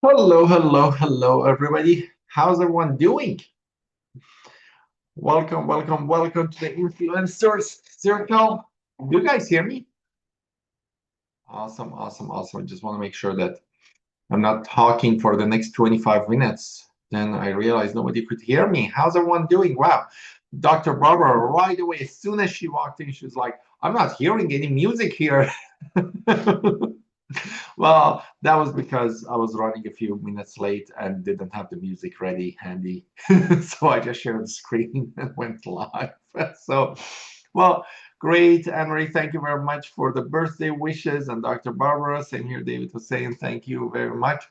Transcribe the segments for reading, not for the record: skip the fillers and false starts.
Hello, hello, hello, everybody. How's everyone doing? Welcome, welcome, welcome to the Influencers Circle. Do you guys hear me? Awesome, awesome, awesome. I just want to make sure that I'm not talking for the next 25 minutes. Then I realized nobody could hear me. How's everyone doing? Wow. Dr. Barbara, right away, as soon as she walked in, she was like, I'm not hearing any music here. Well, that was because I was running a few minutes late and didn't have the music ready handy. So I just shared the screen and went live. So, well, great, Anne-Marie. Thank you very much for the birthday wishes. And Dr. Barbara, same here, David was saying thank you very much.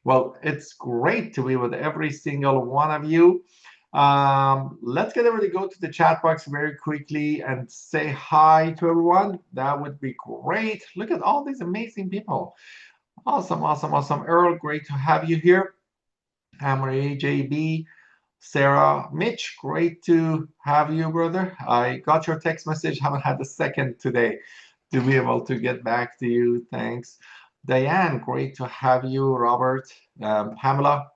Well, it's great to be with every single one of you. Let's get everybody go to the chat box very quickly and say hi to everyone. That would be great. Look at all these amazing people. Awesome, awesome, awesome. Earl, great to have you here. Marie, JB, Sarah, Mitch, great to have you, brother. I got your text message. Haven't had a second today to be able to get back to you. Thanks. Diane, great to have you. Robert, Pamela,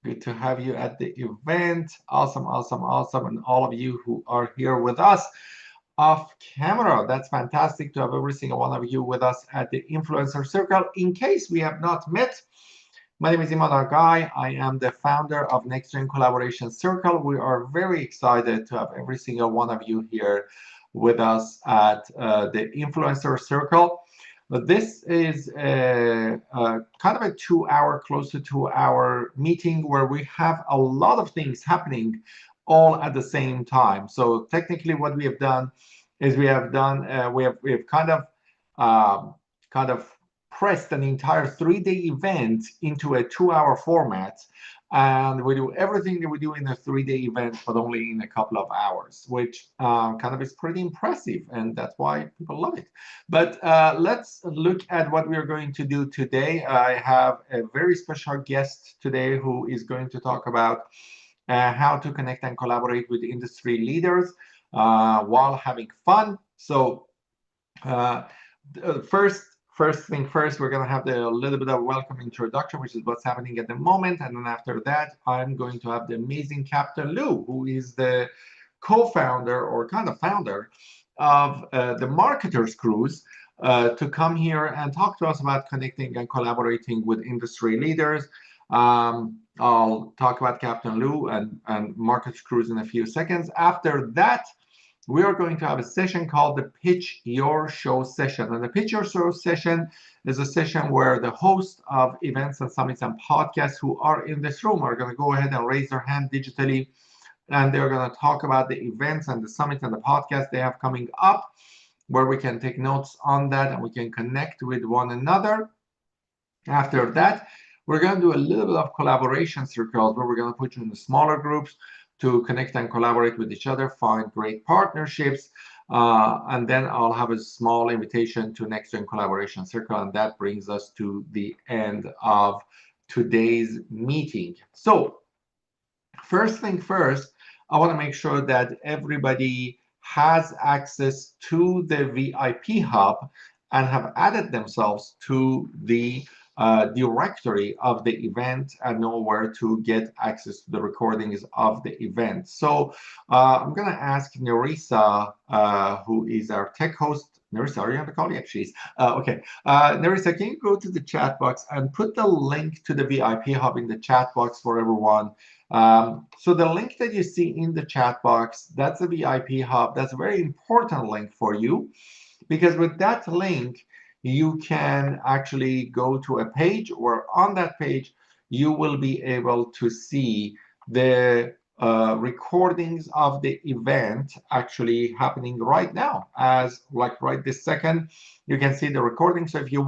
good to have you at the event. Awesome, awesome, awesome. And all of you who are here with us off camera. That's fantastic to have every single one of you with us at the Influencer Circle. In case we have not met, my name is Iman Argai. I am the founder of Nextgen Collaboration Circle. We are very excited to have every single one of you here with us at the Influencer Circle. But this is kind of a 2-hour, close to 2-hour meeting where we have a lot of things happening all at the same time. So technically, what we have done is we have kind of pressed an entire 3-day event into a 2-hour format. And we do everything that we do in a 3-day event, but only in a couple of hours, which kind of is pretty impressive. And that's why people love it. But let's look at what we are going to do today. I have a very special guest today who is going to talk about how to connect and collaborate with industry leaders while having fun. So uh, first thing first, we're going to have a little bit of welcome introduction, which is what's happening at the moment. And then after that, I'm going to have the amazing Captain Lou, who is the co-founder or kind of founder of the Marketers Cruise, to come here and talk to us about connecting and collaborating with industry leaders. I'll talk about Captain Lou and Marketers Cruise in a few seconds. After that, we are going to have a session called the Pitch Your Show session. And the Pitch Your Show session is a session where the hosts of events and summits and podcasts who are in this room are going to go ahead and raise their hand digitally. And they're going to talk about the events and the summits and the podcasts they have coming up, where we can take notes on that and we can connect with one another. After that, we're going to do a little bit of collaboration circles where we're going to put you in the smaller groups to connect and collaborate with each other, find great partnerships. And then I'll have a small invitation to Nextgen Collaboration Circle. And that brings us to the end of today's meeting. So first thing first, I want to make sure that everybody has access to the VIP hub and have added themselves to the directory of the event and know where to get access to the recordings of the event. So I'm going to ask Nerissa, who is our tech host. Nerissa, are you on the call? Yeah, she's. Okay. Nerissa, can you go to the chat box and put the link to the VIP hub in the chat box for everyone? So the link that you see in the chat box, that's the VIP hub. That's a very important link for you, because with that link, you can actually go to a page, or on that page, you will be able to see the recordings of the event actually happening right now, as like right this second. You can see the recording. So if you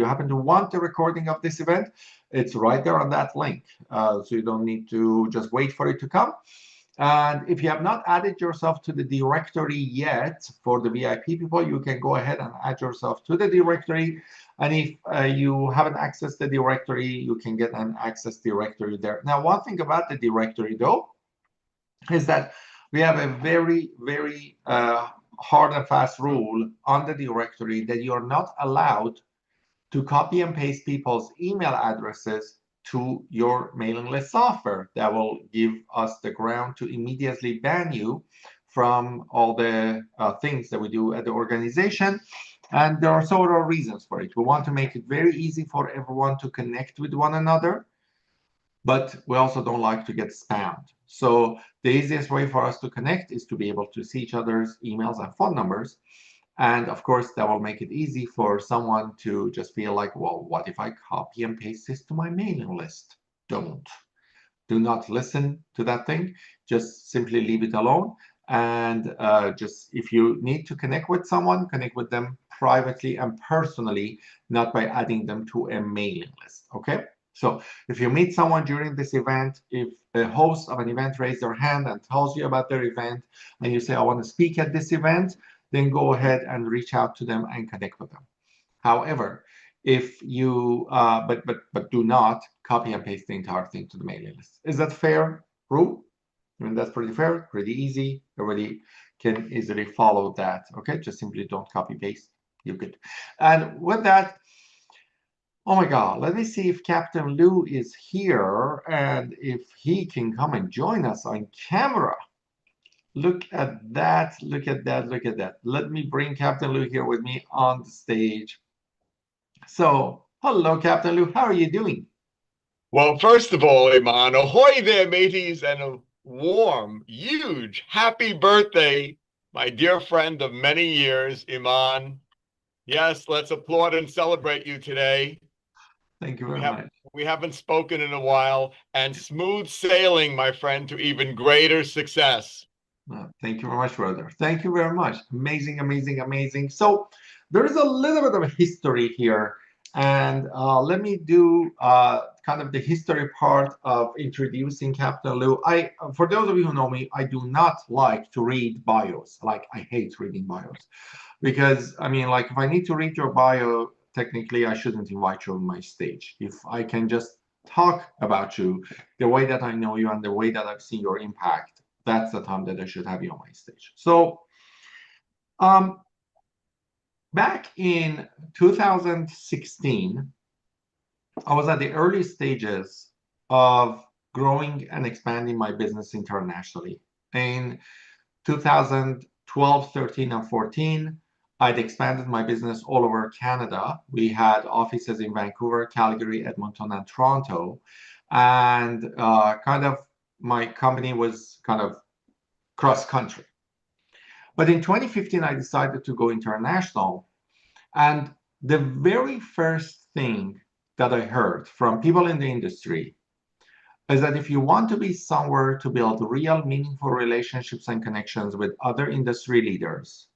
happen to want the recording of this event, it's right there on that link. So you don't need to just wait for it to come. And if you have not added yourself to the directory yet for the VIP people, you can go ahead and add yourself to the directory. And if you haven't accessed the directory, you can get an access directory there. Now, one thing about the directory, though, is that we have a very, very hard and fast rule on the directory that you are not allowed to copy and paste people's email addresses to your mailing list software. That will give us the ground to immediately ban you from all the things that we do at the organization. And there are several reasons for it. We want to make it very easy for everyone to connect with one another, but we also don't like to get spammed. So the easiest way for us to connect is to be able to see each other's emails and phone numbers. And of course, that will make it easy for someone to just feel like, well, what if I copy and paste this to my mailing list? Don't. Do not listen to that thing. Just simply leave it alone. And just if you need to connect with someone, connect with them privately and personally, not by adding them to a mailing list. Okay? So if you meet someone during this event, if a host of an event raises their hand and tells you about their event, and you say, I want to speak at this event, then go ahead and reach out to them and connect with them. However, if you, but do not copy and paste the entire thing to the mailing list. Is that fair, Ru? I mean, that's pretty fair, pretty easy. Everybody can easily follow that. Okay, just simply don't copy paste. You're good. And with that, oh my God, let me see if Captain Lou is here and if he can come and join us on camera. Look at that, look at that, look at that. Let me bring Captain Lou here with me on the stage. So, hello, Captain Lou. How are you doing? Well, first of all, Iman, ahoy there, mateys, and a warm, huge, happy birthday, my dear friend of many years, Iman. Yes, let's applaud and celebrate you today. Thank you We very have much. we haven't spoken in a while, and smooth sailing, my friend, to even greater success. Thank you very much, brother. Thank you very much. Amazing, amazing, amazing. So there is a little bit of a history here, and let me do kind of the history part of introducing Captain Lou. For those of you who know me, I do not like to read bios. Like I hate reading bios because I mean, like if I need to read your bio, technically I shouldn't invite you on my stage. If I can just talk about you the way that I know you and the way that I've seen your impact, that's the time that I should have you on my stage. So um, back in 2016, I was at the early stages of growing and expanding my business internationally. In 2012, 13, and 14, I'd expanded my business all over Canada. We had offices in Vancouver, Calgary, Edmonton, and Toronto. And kind of my company was kind of cross country. But in 2015, I decided to go international. And the very first thing that I heard from people in the industry is that if you want to be somewhere to build real, meaningful relationships and connections with other industry leaders,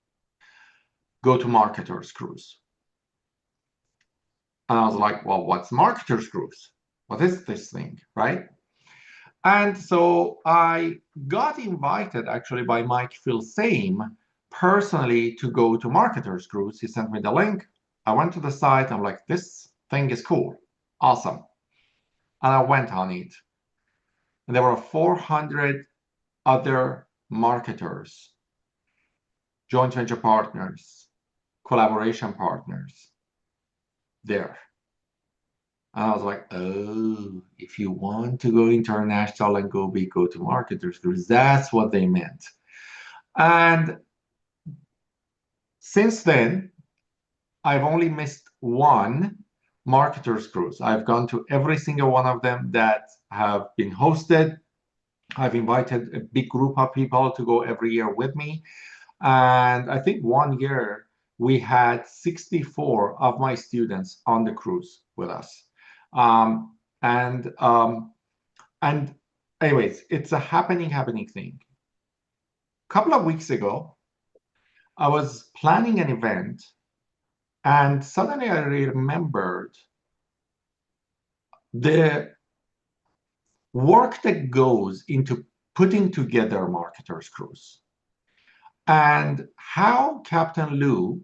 go to Marketers Cruise. And I was like, well, what's Marketers Cruise? What is this thing, right? And so I got invited actually by Mike Filsame personally to go to Marketers Cruise. He sent me the link. I went to the site. I'm like, this thing is cool. Awesome. And I went on it. And there were 400 other marketers, joint venture partners, collaboration partners there. And I was like, oh, if you want to go international and go to Marketers Cruise, that's what they meant. And since then, I've only missed one Marketers Cruise. I've gone to every single one of them that have been hosted. I've invited a big group of people to go every year with me. And I think one year we had 64 of my students on the cruise with us. Um, and um, and anyways, it's a happening thing. A couple of weeks ago, I was planning an event, and suddenly I remembered the work that goes into putting together Marketers Cruise and how Captain Lou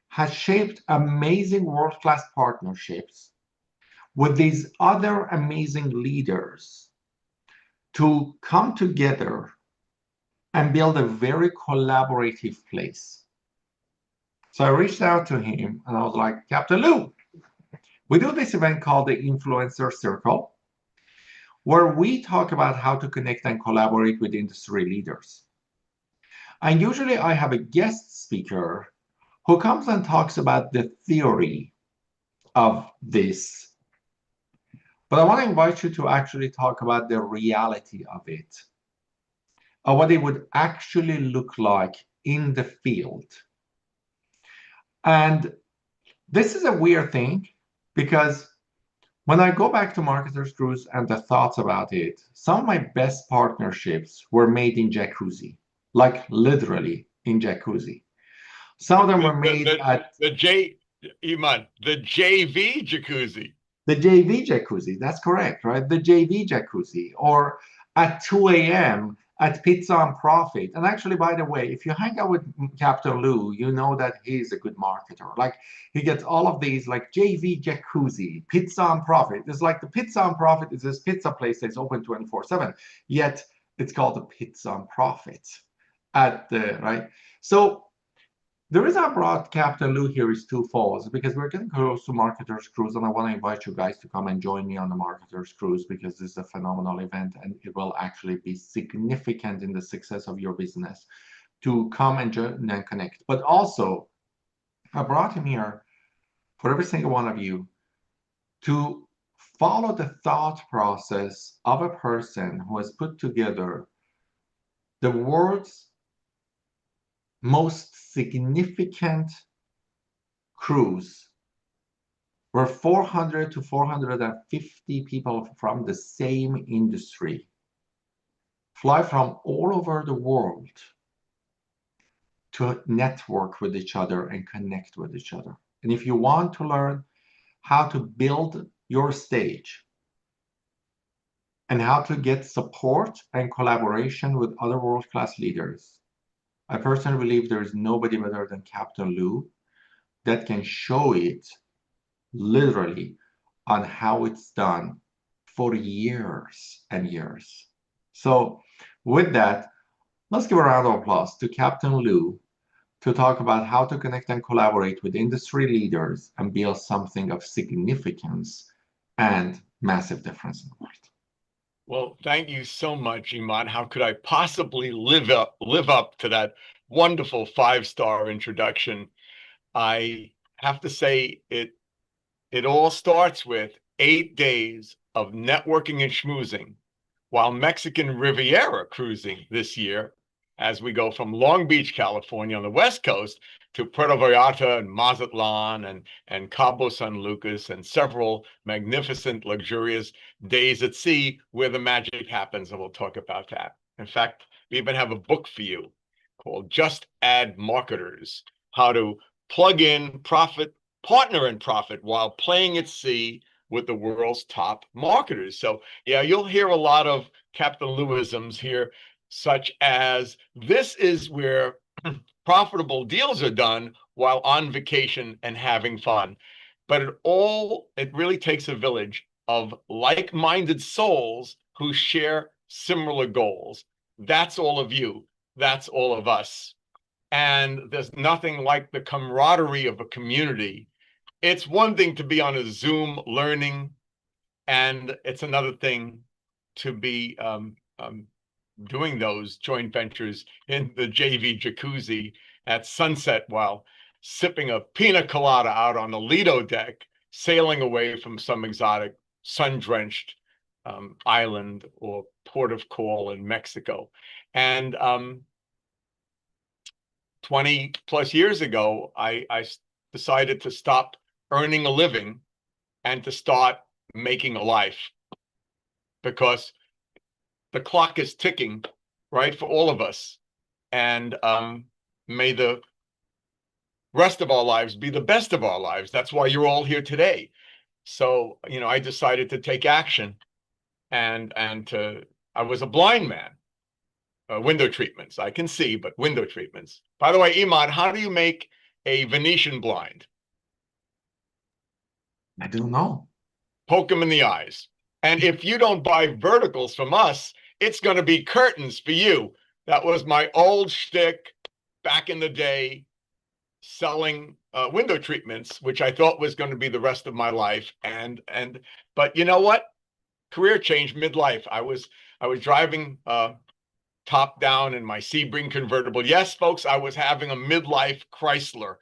has shaped amazing world-class partnerships with these other amazing leaders to come together and build a very collaborative place. So I reached out to him and I was like, Captain Lou, We do this event called the Influencer Circle, where we talk about how to connect and collaborate with industry leaders. And usually I have a guest speaker who comes and talks about the theory of this. But I want to invite you to actually talk about the reality of it, or what it would actually look like in the field. And this is a weird thing because when I go back to Marketers Cruise and the thoughts about it, some of my best partnerships were made in jacuzzi, like literally in jacuzzi. Some of them were made at Iman, the JV jacuzzi. the JV jacuzzi. That's correct, right? The JV jacuzzi, or at 2 a.m. at Pizza and Profit. And actually, by the way, if you hang out with Captain Lou, you know that he's a good marketer. Like he gets all of these like JV jacuzzi, Pizza and Profit. It's like the Pizza and Profit is this pizza place that's open 24/7. Yet it's called the Pizza and Profit at the right. So the reason I brought Captain Lou here is twofold, because we're getting close to Marketers Cruise, and I want to invite you guys to come and join me on the Marketers Cruise, because this is a phenomenal event and it will actually be significant in the success of your business to come and join and connect. But also, I brought him here for every single one of you to follow the thought process of a person who has put together the world's most significant cruise, where 400 to 450 people from the same industry fly from all over the world to network with each other and connect with each other. And if you want to learn how to build your stage and how to get support and collaboration with other world-class leaders, I personally believe there is nobody better than Captain Lou that can show it literally on how it's done for years and years. So with that, let's give a round of applause to Captain Lou to talk about how to connect and collaborate with industry leaders and build something of significance and massive difference in the world. Well, thank you so much, Iman. How could I possibly live up to that wonderful 5-star introduction? I have to say it all starts with 8 days of networking and schmoozing while Mexican Riviera cruising this year, as we go from Long Beach, California on the West Coast to Puerto Vallarta and Mazatlan and Cabo San Lucas, and several magnificent, luxurious days at sea where the magic happens. And we'll talk about that. In fact, we even have a book for you called Just Add Marketers, how to plug in profit, partner in profit while playing at sea with the world's top marketers. So yeah, you'll hear a lot of Captain Lewisms here, such as this is where profitable deals are done while on vacation and having fun. But it really takes a village of like-minded souls who share similar goals. That's all of you. That's all of us. And there's nothing like the camaraderie of a community. It's one thing to be on a Zoom learning, and it's another thing to be doing those joint ventures in the JV jacuzzi at sunset while sipping a pina colada out on the Lido deck, sailing away from some exotic sun-drenched island or port of call in Mexico. And 20 plus years ago, I decided to stop earning a living and to start making a life, because the clock is ticking, right, for all of us. And may the rest of our lives be the best of our lives. That's why you're all here today. So, I decided to take action, and I was a blind man. Window treatments. I can see, but window treatments. By the way, Iman, how do you make a Venetian blind? I don't know. Poke them in the eyes. And if you don't buy verticals from us, it's going to be curtains for you. That was my old shtick back in the day. selling window treatments, which I thought was going to be the rest of my life. But you know what? Career change midlife. I was driving top down in my Sebring convertible. Yes, folks, I was having a midlife Chrysler.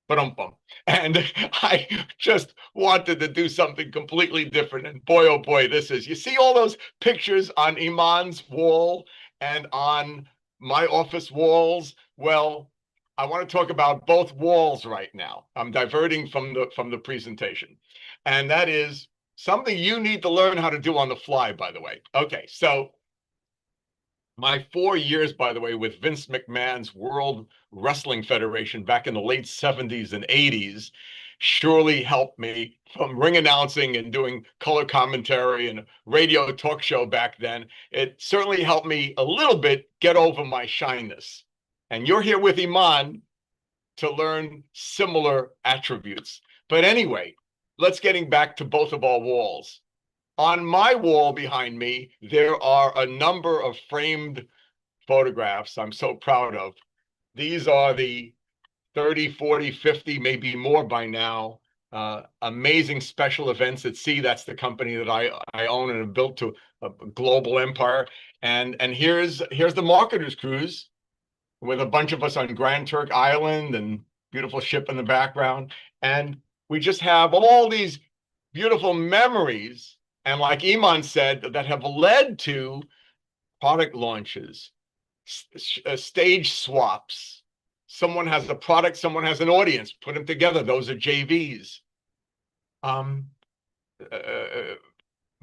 And I just wanted to do something completely different. And boy, oh boy, you see all those pictures on Iman's wall and on my office walls? Well, I want to talk about both walls right now. I'm diverting from the presentation. And that is something you need to learn how to do on the fly, by the way. Okay, so my 4 years, by the way, with Vince McMahon's World Wrestling Federation back in the late 70s and 80s surely helped me from ring announcing and doing color commentary and a radio talk show back then. It certainly helped me a little bit get over my shyness. And you're here with Iman to learn similar attributes. But anyway, let's getting back to both of our walls. On my wall behind me, there are a number of framed photographs I'm so proud of. These are the 30, 40, 50, maybe more by now, amazing special events at sea. That's the company that I own and have built to a global empire. And here's the marketers cruise with a bunch of us on Grand Turk Island and beautiful ship in the background. And we just have all these beautiful memories, and like Iman said, that have led to product launches, stage swaps. Someone has a product, someone has an audience, put them together. Those are JVs. Um,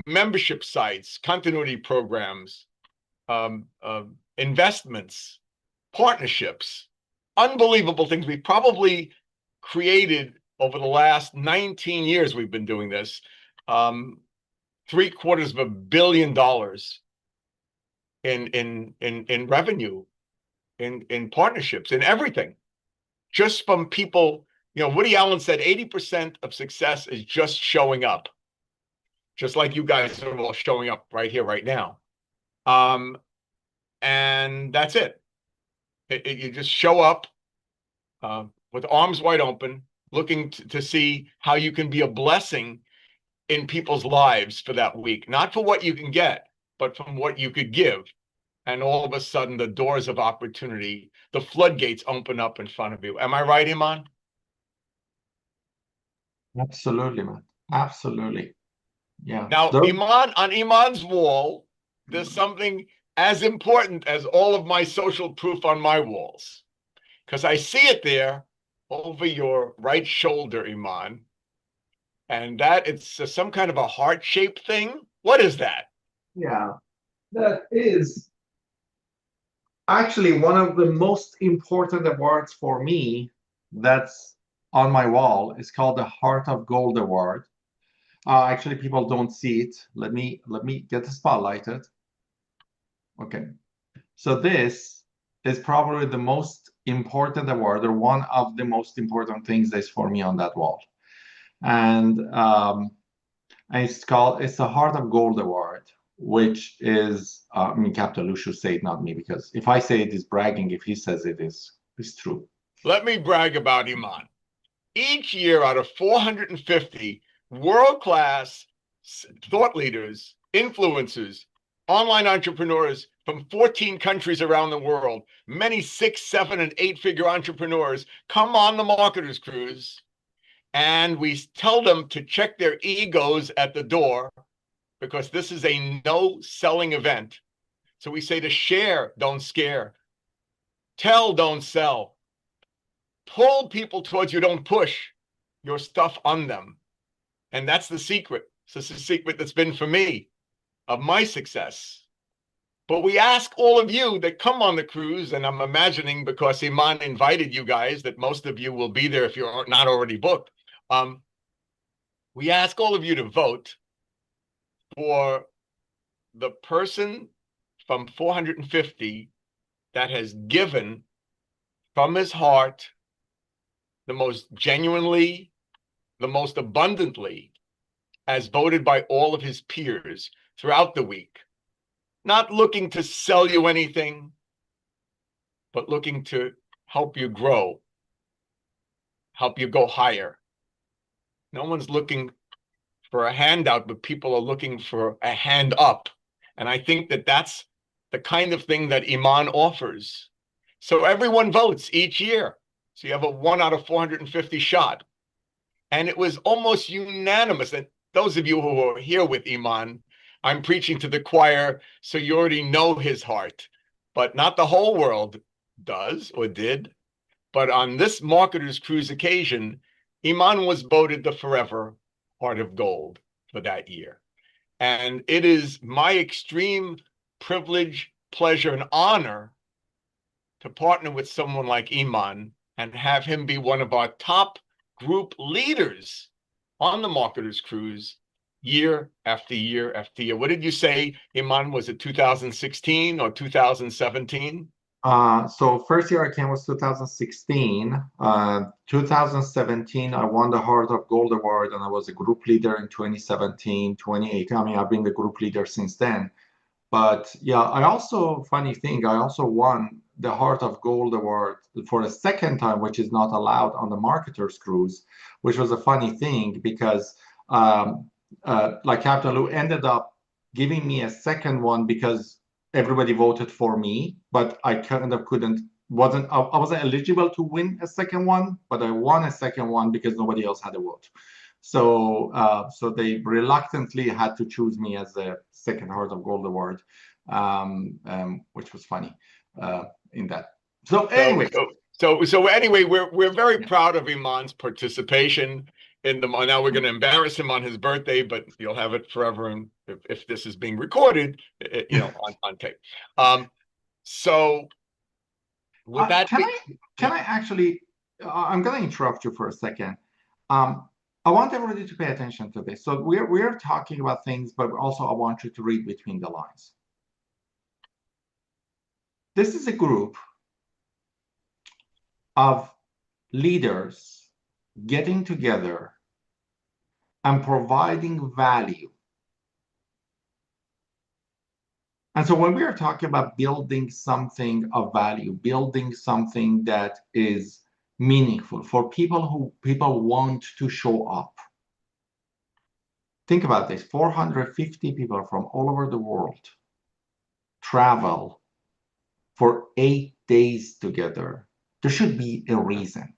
Membership sites, continuity programs, investments, partnerships, unbelievable things we probably created over the last 19 years. We've been doing this. $750 million in revenue, in partnerships, in everything, just from people. You know, Woody Allen said 80% of success is just showing up, just like you guys are all showing up right here, right now. And that's it. You just show up with arms wide open, looking to see how you can be a blessing in people's lives for that week, not for what you can get, but from what you could give. And all of a sudden, the doors of opportunity, the floodgates open up in front of you. Am I right, Iman? Absolutely, man. Absolutely. Yeah. Now, Iman, on Iman's wall, there's something as important as all of my social proof on my walls, because I see it there over your right shoulder, Iman. And that it's some kind of a heart-shaped thing. What is that? Yeah, that is actually one of the most important awards for me that's on my wall. Is called the Heart of Gold Award. Actually, people don't see it. Let me get the spotlighted. Okay, so this is probably the most important award, or one of the most important things that's for me on that wall. And it's the Heart of Gold Award, which is I mean, Captain Lou should say it, not me, because if I say it is bragging, if he says it is, it's true. Let me brag about Iman. Each year, out of 450 world-class thought leaders, influencers, online entrepreneurs from 14 countries around the world, many 6, 7, and 8-figure entrepreneurs come on the Marketers Cruise, and we tell them to check their egos at the door, because this is a no-selling event. So we say to share, don't scare. Tell, don't sell. Pull people towards you, don't push your stuff on them. And that's the secret. So it's a secret that's been for me of my success. But we ask all of you that come on the cruise, and I'm imagining because Iman invited you guys that most of you will be there if you're not already booked. We ask all of you to vote for the person from 450 that has given from his heart the most genuinely, the most abundantly, as voted by all of his peers throughout the week. Not looking to sell you anything, but looking to help you grow. help you go higher. No one's looking for a handout, but people are looking for a hand up. And I think that that's the kind of thing that Iman offers. So everyone votes each year. So you have a 1 out of 450 shot. And it was almost unanimous. And those of you who are here with Iman, I'm preaching to the choir, so you already know his heart. But not the whole world does or did. But on this Marketers Cruise occasion, Iman was voted the Forever Heart of Gold for that year. And it is my extreme privilege, pleasure, and honor to partner with someone like Iman and have him be one of our top group leaders on the Marketers Cruise year after year after year. What did you say, Iman? Was it 2016 or 2017? So first year I came was 2016. 2017, I won the Heart of Gold Award, and I was a group leader in 2017, 2018. I mean, I've been the group leader since then. But yeah, funny thing, I also won the Heart of Gold Award for the second time, which is not allowed on the Marketers Cruise, which was a funny thing because like Captain Lou ended up giving me a second one because everybody voted for me, but I kind of I wasn't eligible to win a second one, but I won a second one because nobody else had a vote. So they reluctantly had to choose me as the second Heart of Gold Award, which was funny in that. So anyway, So anyway, we're very yeah. proud of Iman's participation in the. Now we're going to embarrass him on his birthday, but you'll have it forever. And if this is being recorded, on tape. So with that, Can I actually? I'm going to interrupt you for a second. I want everybody to pay attention to this. So we're talking about things, but also I want you to read between the lines. This is a group of leaders getting together and providing value. And so when we are talking about building something of value, building something that is meaningful for people want to show up. Think about this, 450 people from all over the world travel for 8 days together. There should be a reason.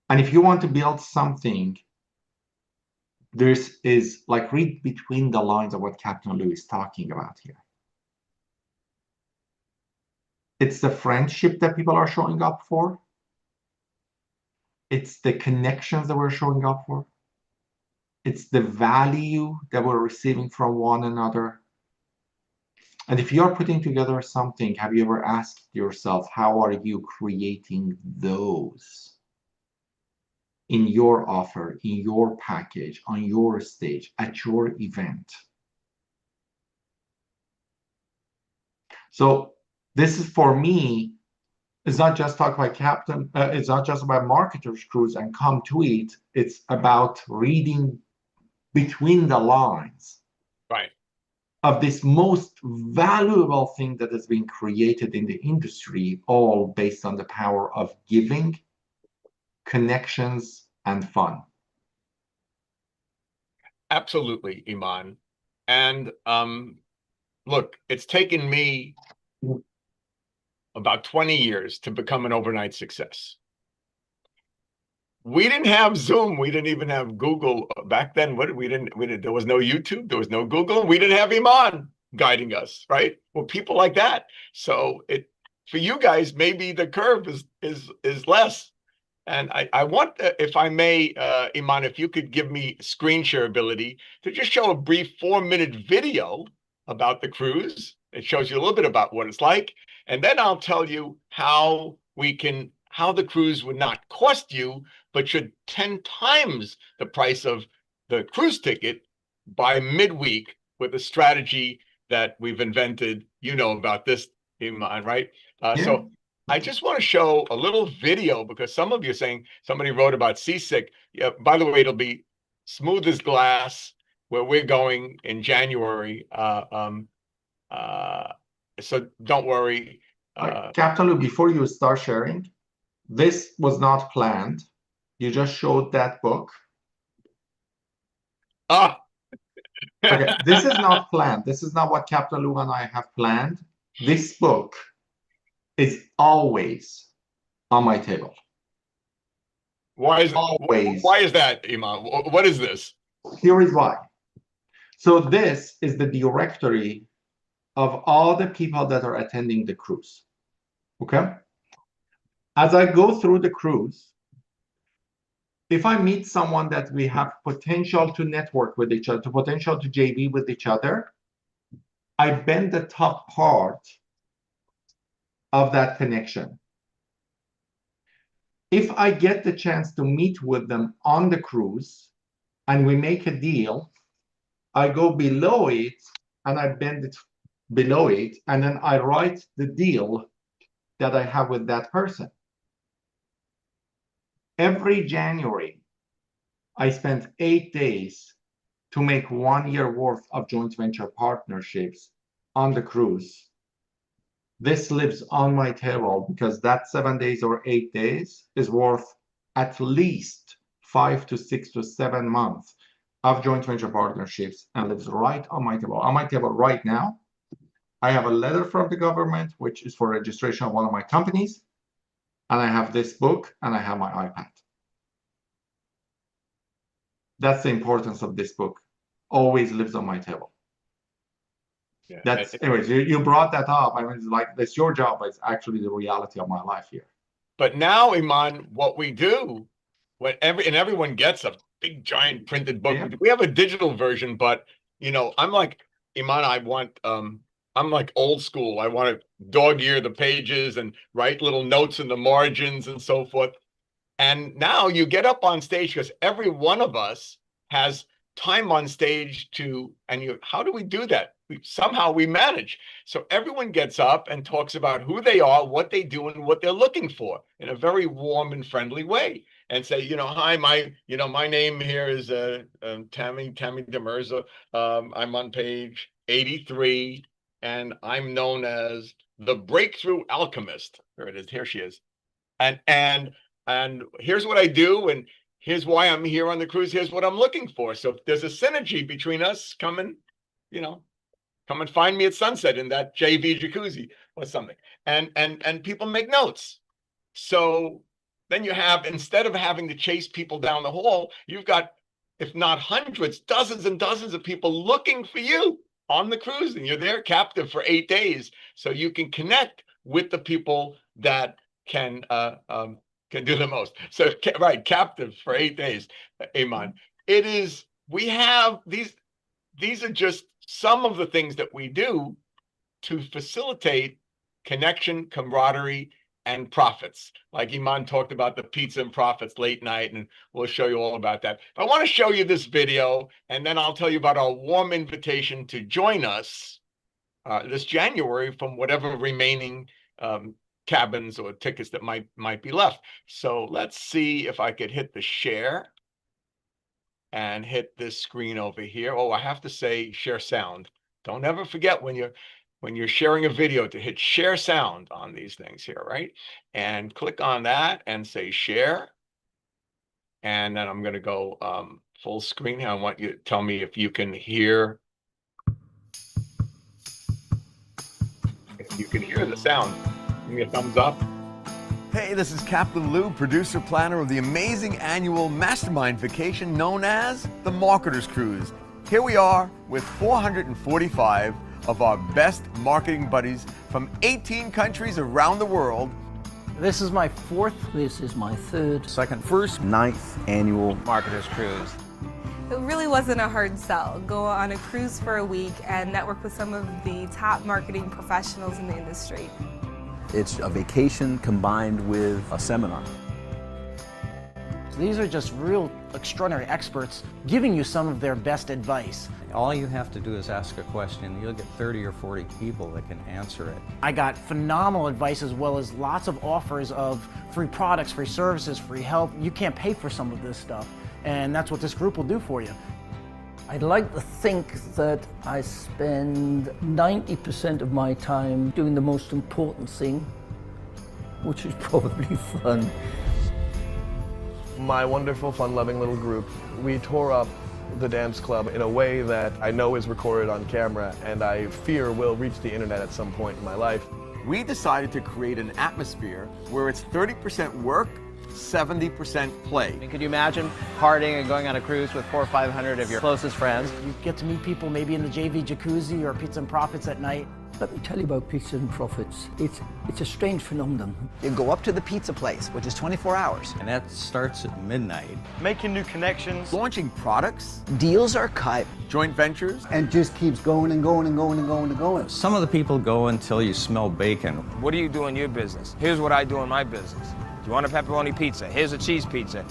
And if you want to build something, this is like read between the lines of what Captain Lou is talking about here. It's the friendship that people are showing up for. It's the connections that we're showing up for. It's the value that we're receiving from one another. And if you're putting together something, have you ever asked yourself, how are you creating those in your offer, in your package, on your stage, at your event? So this is, for me, it's not just talk about Captain, it's not just about Marketers Cruise and come to it. It's about reading between the lines. right. Of this most valuable thing that has been created in the industry, all based on the power of giving, connections, and fun. Absolutely, Iman. And look, it's taken me about 20 years to become an overnight success. We didn't have Zoom. We didn't even have Google back then. We didn't, there was no YouTube. There was no Google. We didn't have Iman guiding us, right? Well, people like that. So for you guys, maybe the curve is less. And I want, if I may, Iman, if you could give me screen share ability to just show a brief 4-minute video about the cruise. It shows you a little bit about what it's like. And then I'll tell you how the cruise would not cost you, but should 10 times the price of the cruise ticket by midweek with a strategy that we've invented. You know about this, Iman, right? Yeah. So I just want to show a little video because some of you are saying somebody wrote about seasick. Yeah, by the way, it'll be smooth as glass where we're going in January. So don't worry. Captain Lou, before you start sharing, This was not planned. You just showed that book. Ah. Okay, this is not planned. This is not what Captain Lou and I have planned. This book is always on my table. Why Always. is that, Iman? What is this? Here is why. So this is the directory of all the people that are attending the cruise. Okay? As I go through the cruise, if I meet someone that we have potential to network with each other, to potential to JV with each other, I bend the top part of that connection. If I get the chance to meet with them on the cruise and we make a deal, I go below it and I bend it below it, and then I write the deal that I have with that person. Every January, I spend 8 days to make 1 year worth of joint venture partnerships on the cruise. This lives on my table because that 7 days or 8 days is worth at least 5 to 6 to 7 months of joint venture partnerships and lives right on my table. On my table right now, I have a letter from the government, which is for registration of one of my companies. And I have this book and I have my iPad. That's the importance of this book. Always lives on my table. Yeah. That's, anyways, you brought that up. I mean, it's like, that's your job, but it's actually the reality of my life here. But now, Iman, what we do, everyone gets a big giant printed book. Yeah. We have a digital version, but I'm like, Iman, I'm like old school. I want to dog ear the pages and write little notes in the margins and so forth. And now you get up on stage because every one of us has time on stage how do we do that? Somehow we manage. So everyone gets up and talks about who they are, what they do, and what they're looking for in a very warm and friendly way. And say, hi, my name here is Tammy Demirza. I'm on page 83, and I'm known as the Breakthrough Alchemist. There it is. Here she is. And here's what I do, and here's why I'm here on the cruise. Here's what I'm looking for. So if there's a synergy between us, come and find me at sunset in that JV jacuzzi or something. And people make notes. So then you have, instead of having to chase people down the hall, you've got, if not hundreds, dozens and dozens of people looking for you on the cruise, and you're there captive for 8 days. So you can connect with the people that can do the most. So, right, captive for 8 days, Iman. We have these are just some of the things that we do to facilitate connection, camaraderie, and profits. Like Iman talked about the pizza and profits late night, and we'll show you all about that. But I want to show you this video, and then I'll tell you about our warm invitation to join us this January from whatever remaining cabins or tickets that might be left. So let's see if I could hit the share and hit this screen over here. Oh, I have to say share sound. Don't ever forget when you're sharing a video to hit share sound on these things here, right? And click on that and say share. And then I'm going to go full screen here. I want you to tell me if you can hear. If you can hear the sound. Give me a thumbs up. Hey, this is Captain Lou, producer planner of the amazing annual mastermind vacation known as the Marketers Cruise. Here we are with 445 of our best marketing buddies from 18 countries around the world. This is my fourth. This is my third. Second, first, 9th annual Marketers Cruise. It really wasn't a hard sell. Go on a cruise for a week and network with some of the top marketing professionals in the industry. It's a vacation combined with a seminar. These are just real extraordinary experts giving you some of their best advice. All you have to do is ask a question. You'll get 30 or 40 people that can answer it. I got phenomenal advice as well as lots of offers of free products, free services, free help. You can't pay for some of this stuff, and that's what this group will do for you. I'd like to think that I spend 90% of my time doing the most important thing, which is probably fun. My wonderful, fun-loving little group, we tore up the dance club in a way that I know is recorded on camera and I fear will reach the internet at some point in my life. We decided to create an atmosphere where it's 30% work, 70% play. Could you imagine partying and going on a cruise with 400 or 500 of your closest friends? You get to meet people maybe in the JV jacuzzi or Pizza and Profits at night. Let me tell you about Pizza and Profits. It's a strange phenomenon. You go up to the pizza place, which is 24 hours. And that starts at midnight. Making new connections. Launching products, Deals are cut. joint ventures, and just keeps going and going and going and going and going. Some of the people go until you smell bacon. What do you do in your business? Here's what I do in my business. Do you want a pepperoni pizza? Here's a cheese pizza.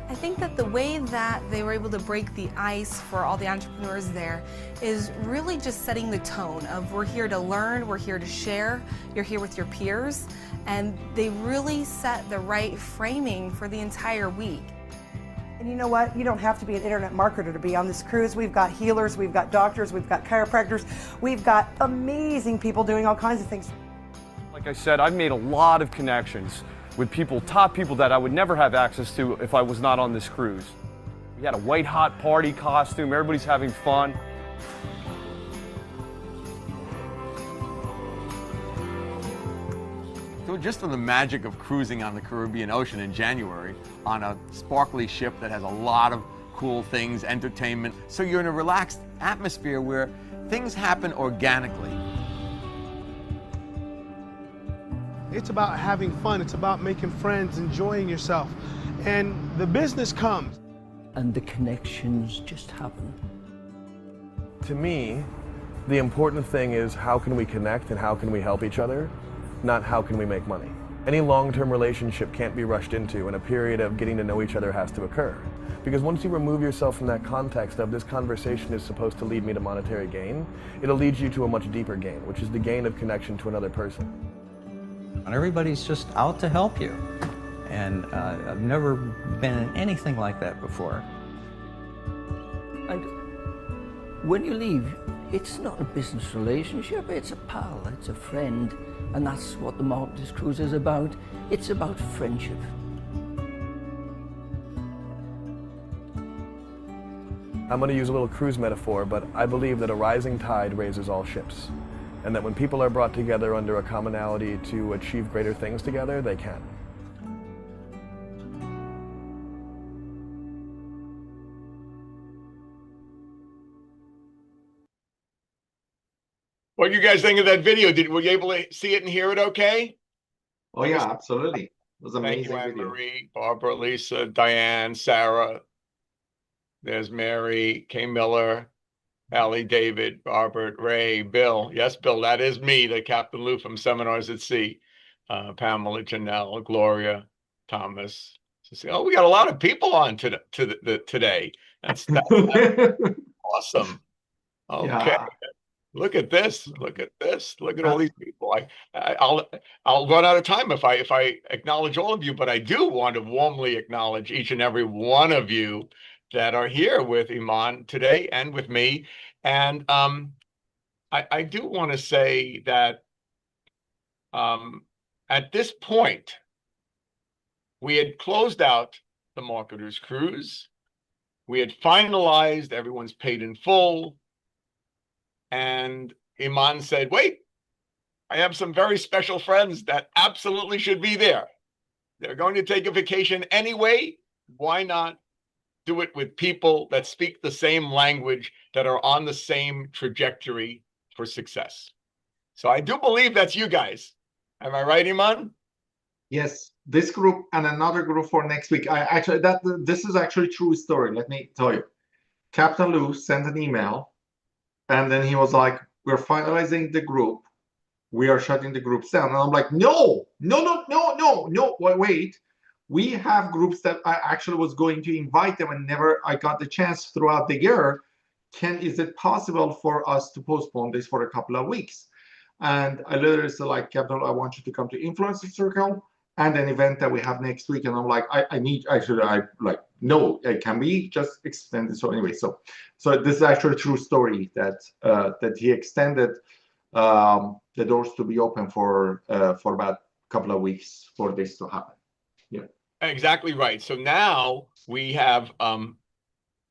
I think that the way that they were able to break the ice for all the entrepreneurs there is really just setting the tone of we're here to learn, we're here to share, you're here with your peers, and they really set the right framing for the entire week. And you know what? You don't have to be an internet marketer to be on this cruise. We've got healers, we've got doctors, we've got chiropractors, we've got amazing people doing all kinds of things. Like I said, I've made a lot of connections with people, top people that I would never have access to if I was not on this cruise. We had a white hot party costume, everybody's having fun. So just from the magic of cruising on the Caribbean Ocean in January on a sparkly ship that has a lot of cool things, entertainment, so you're in a relaxed atmosphere where things happen organically. It's about having fun. It's about making friends, enjoying yourself. And the business comes. And the connections just happen. To me, the important thing is how can we connect and how can we help each other, not how can we make money. Any long-term relationship can't be rushed into, and a period of getting to know each other has to occur. Because once you remove yourself from that context of this conversation is supposed to lead me to monetary gain, it'll lead you to a much deeper gain, which is the gain of connection to another person. And everybody's just out to help you. And I've never been in anything like that before. And when you leave, it's not a business relationship, it's a pal, it's a friend. And that's what the Marketers Cruise is about. It's about friendship. I'm going to use a little cruise metaphor, but I believe that a rising tide raises all ships. And that when people are brought together under a commonality to achieve greater things together, they can. What do you guys think of that video? Were you able to see it and hear it okay? Oh yeah, absolutely. It was an Thank amazing you, video. Anne-Marie, Barbara, Lisa, Diane, Sarah. There's Mary, Kay Miller, Allie, David, Robert, Ray, Bill. Yes, Bill, that is me, the Captain Lou from Seminars at Sea. Pamela, Janelle, Gloria, Thomas. Oh, we got a lot of people on today. That's awesome. Okay. Yeah. Look at this. Look at this. Look at all these people. I'll run out of time if I acknowledge all of you, but I do want to warmly acknowledge each and every one of you that are here with Iman today and with me. And I do want to say that at this point, we had closed out the Marketers Cruise. We had finalized, everyone's paid in full. And Iman said, wait, I have some very special friends that absolutely should be there. They're going to take a vacation anyway. Why not do it with people that speak the same language, that are on the same trajectory for success? So I do believe that's you guys. Am I right, Iman? Yes, this group and another group for next week. This is actually a true story. Let me tell you. Captain Lou sent an email, and then he was like, we're finalizing the group. We are shutting the groups down. And I'm like, no, wait. We have groups that I actually was going to invite them and never I got the chance throughout the year. Is it possible for us to postpone this for a couple of weeks? And I literally said, like, Captain, I want you to come to Influencer Circle and an event that we have next week. And I'm like, no, can we just extend it? So anyway, so this is actually a true story that he extended the doors to be open for about couple of weeks for this to happen. Yeah. Exactly right. So now we have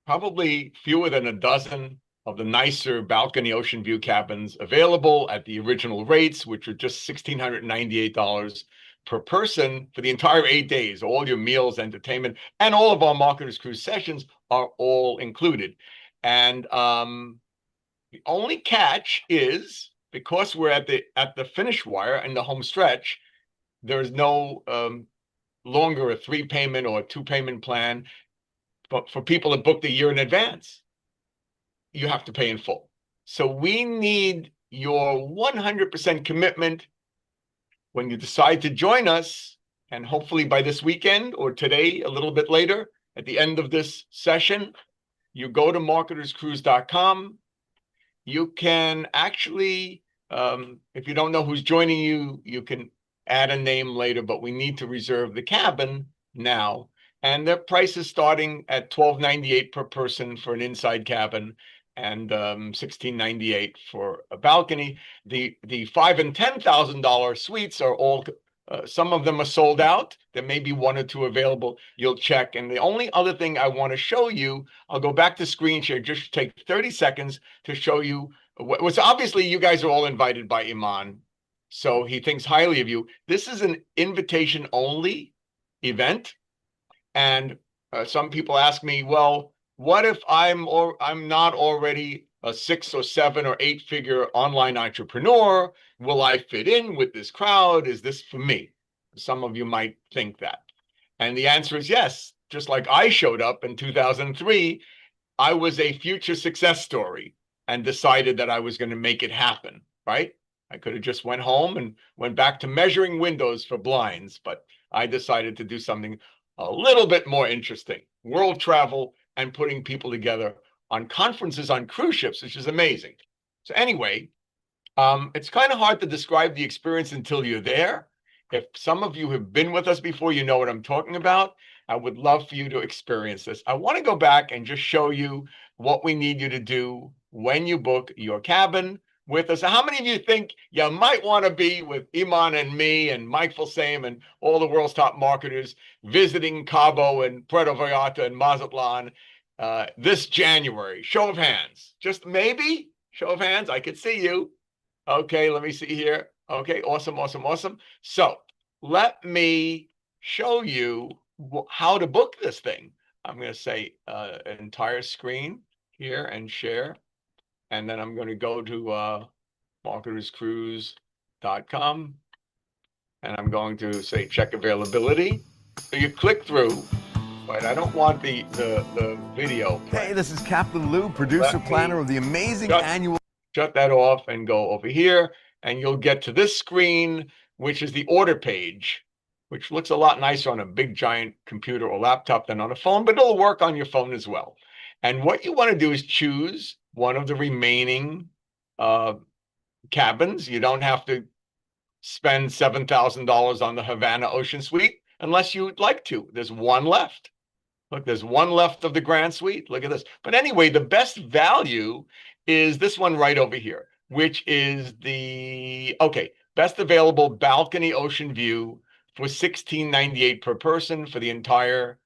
probably fewer than a dozen of the nicer balcony ocean view cabins available at the original rates, which are just $1,698 per person for the entire 8 days. All your meals, entertainment, and all of our Marketers Cruise sessions are all included. And the only catch is, because we're at the finish wire and the home stretch, there's no longer a 3-payment or a 2-payment plan. But for people that booked a year in advance, you have to pay in full. So we need your 100% commitment when you decide to join us, and hopefully by this weekend or today, a little bit later, at the end of this session, you go to marketerscruise.com. You can actually, if you don't know who's joining you, you can add a name later, but we need to reserve the cabin now. And their price is starting at $1,298 per person for an inside cabin, and $1,698 for a balcony. The $5,000 and $10,000 suites are all, some of them are sold out. There may be 1 or 2 available. You'll check. And the only other thing I want to show you, I'll go back to screen share, just take 30 seconds to show you what's obviously you guys are all invited by Iman. So he thinks highly of you. This is an invitation only event. And some people ask me, well, what if I'm not already a 6 or 7 or 8-figure online entrepreneur? Will I fit in with this crowd? Is this for me? Some of you might think that. And the answer is yes. Just like I showed up in 2003, I was a future success story and decided that I was going to make it happen, right? I could have just went home and went back to measuring windows for blinds, but I decided to do something a little bit more interesting: world travel and putting people together on conferences on cruise ships, which is amazing. So anyway, it's kind of hard to describe the experience until you're there. If some of you have been with us before, you know what I'm talking about. I would love for you to experience this. I want to go back and just show you what we need you to do when you book your cabin with us. How many of you think you might want to be with Iman and me and Mike Fulsame and all the world's top marketers visiting Cabo and Puerto Vallarta and Mazatlan this January? Show of hands. Just maybe? Show of hands. I could see you. Okay, let me see here. Okay, awesome, awesome, awesome. So let me show you how to book this thing. I'm going to say entire screen here and share. And then I'm going to go to marketerscruise.com, and I'm going to say check availability. So you click through, but I don't want the video. Hey, this is Captain Lou, producer planner of the amazing annual. Shut that off and go over here, and you'll get to this screen, which is the order page, which looks a lot nicer on a big giant computer or laptop than on a phone, but it'll work on your phone as well. And what you want to do is choose one of the remaining cabins. You don't have to spend $7,000 on the Havana Ocean Suite unless you'd like to. There's one left. Look, there's one left of the Grand Suite. Look at this. But anyway, the best value is this one right over here, which is the, best available balcony ocean view for $1,698 per person for the entire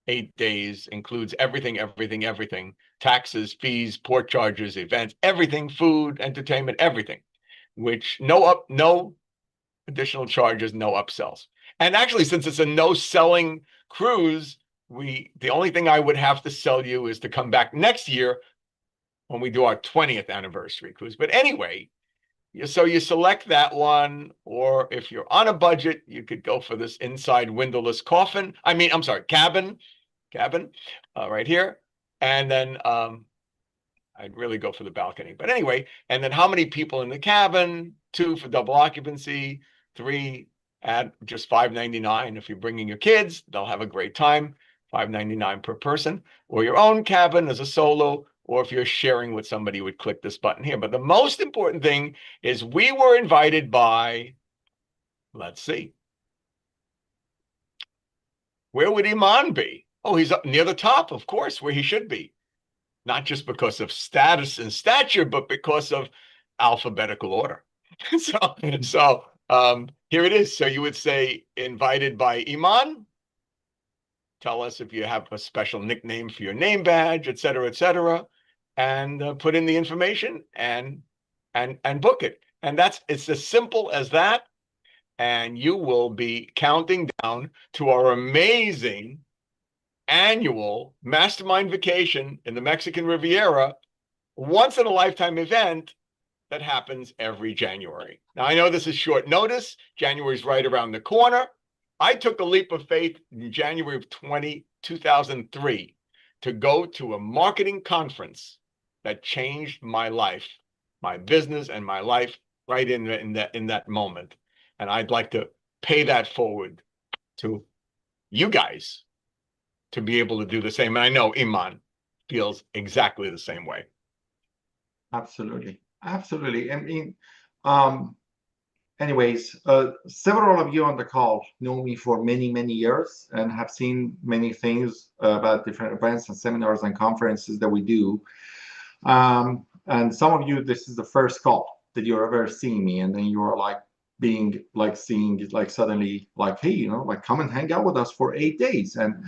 8 days. Includes everything, everything, everything. Taxes, fees, port charges, events, everything, food, entertainment, everything. Which no additional charges, no upsells. And actually, since it's a no selling cruise, the only thing I would have to sell you is to come back next year when we do our 20th anniversary cruise. But anyway, so you select that one, or if you're on a budget, you could go for this inside windowless cabin right here. And then I'd really go for the balcony. But anyway, and then how many people in the cabin? 2 for double occupancy, 3 at just $599. If you're bringing your kids, they'll have a great time. $599 per person, or your own cabin as a solo, or if you're sharing with somebody, you would click this button here. But the most important thing is we were invited by, let's see, where would Iman be? Oh, he's up near the top, of course, where he should be. Not just because of status and stature, but because of alphabetical order. So Here it is. So you would say invited by Iman. Tell us if you have a special nickname for your name badge, et cetera, and put in the information and book it. And it's as simple as that. And you will be counting down to our amazing annual mastermind vacation in the Mexican Riviera, once in a lifetime event that happens every January. Now, I know this is short notice. January's right around the corner. I took a leap of faith in January of 2003 to go to a marketing conference that changed my life, my business and my life right in that moment. And I'd like to pay that forward to you guys to be able to do the same. And I know Iman feels exactly the same way. Absolutely. Absolutely. I mean, anyways, several of you on the call know me for many, many years and have seen many things about different events and seminars and conferences that we do. And some of you, this is the first call that you're ever seeing me. And then you're like seeing like suddenly like, hey, you know, like come and hang out with us for 8 days. And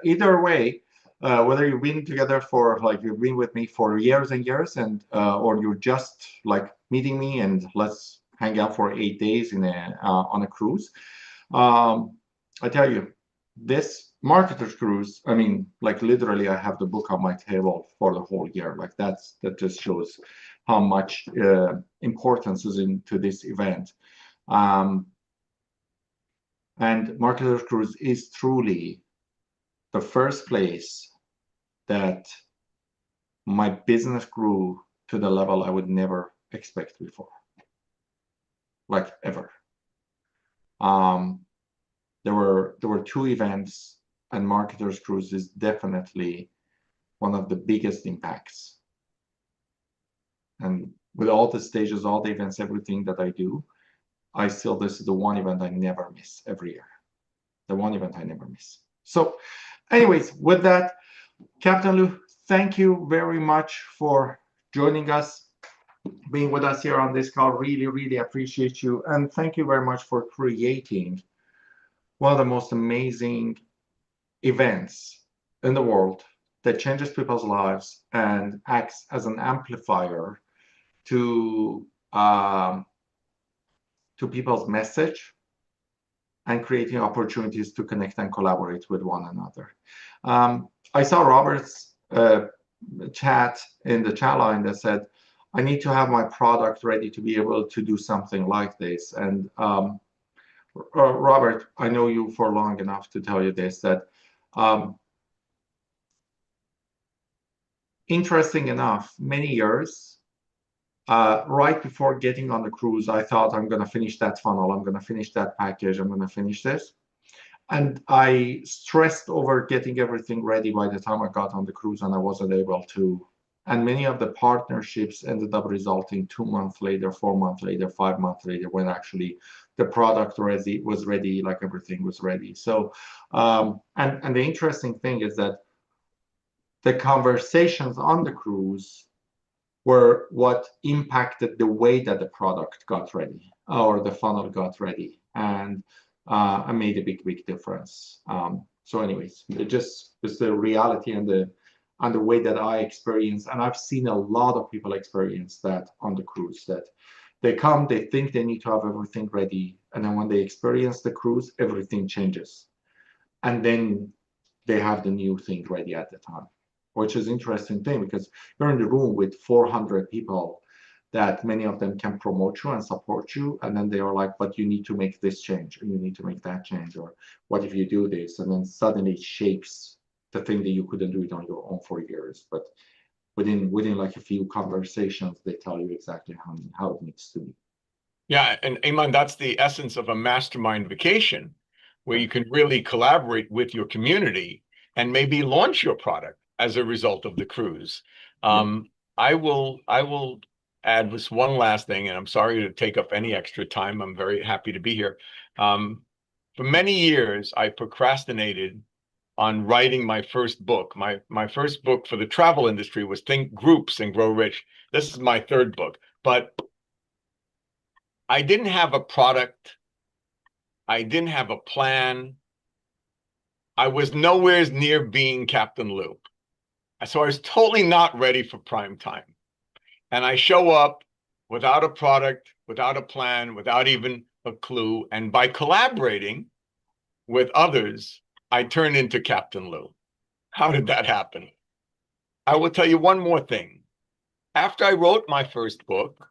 either way, whether you've been together for like you've been with me for years and years, and or you're just like meeting me and let's hang out for 8 days in on a cruise. I tell you, this marketer's cruise, I mean, like literally I have the book on my table for the whole year. Like that just shows how much importance is into this event. And marketer's cruise is truly the first place that my business grew to the level I would never expect before, like ever. There were 2 events, and Marketer's Cruise is definitely one of the biggest impacts. And with all the stages, all the events, everything that I do, this is the one event I never miss every year. The one event I never miss. So anyways, with that, Captain Lou, thank you very much for joining us, being with us here on this call. Really, really appreciate you. And thank you very much for creating one of the most amazing events in the world that changes people's lives and acts as an amplifier to people's message and creating opportunities to connect and collaborate with one another. I saw Robert's chat in the chat line that said, I need to have my product ready to be able to do something like this. And Robert, I know you for long enough to tell you this, that interesting enough, many years, right before getting on the cruise, I thought I'm going to finish that funnel, I'm going to finish that package, I'm going to finish this. And I stressed over getting everything ready by the time I got on the cruise, and I wasn't able to. And many of the partnerships ended up resulting 2 months later, 4 months later, 5 months later, when actually the product was ready, like everything was ready. So, and the interesting thing is that the conversations on the cruise were what impacted the way that the product got ready or the funnel got ready, and made a big difference. So anyways, it just was the reality and the way that I experience, and I've seen a lot of people experience that on the cruise, that they come, they think they need to have everything ready, and then when they experience the cruise, everything changes. And then they have the new thing ready at the time, which is an interesting thing because you're in the room with 400 people that many of them can promote you and support you. And then they are like, but you need to make this change and you need to make that change. Or what if you do this? And then suddenly it shapes the thing that you couldn't do it on your own for years. But within like a few conversations, they tell you exactly how it needs to be. Yeah, and Iman, that's the essence of a mastermind vacation, where you can really collaborate with your community and maybe launch your product as a result of the cruise. I will add this one last thing, and I'm sorry to take up any extra time. I'm very happy to be here. For many years, I procrastinated on writing my first book. My first book for the travel industry was Think Groups and Grow Rich. This is my 3rd book, but I didn't have a product. I didn't have a plan. I was nowhere near being Captain Lou. So I was totally not ready for prime time. And I show up without a product, without a plan, without even a clue. And by collaborating with others, I turned into Captain Lou. How did that happen? I will tell you one more thing. After I wrote my first book,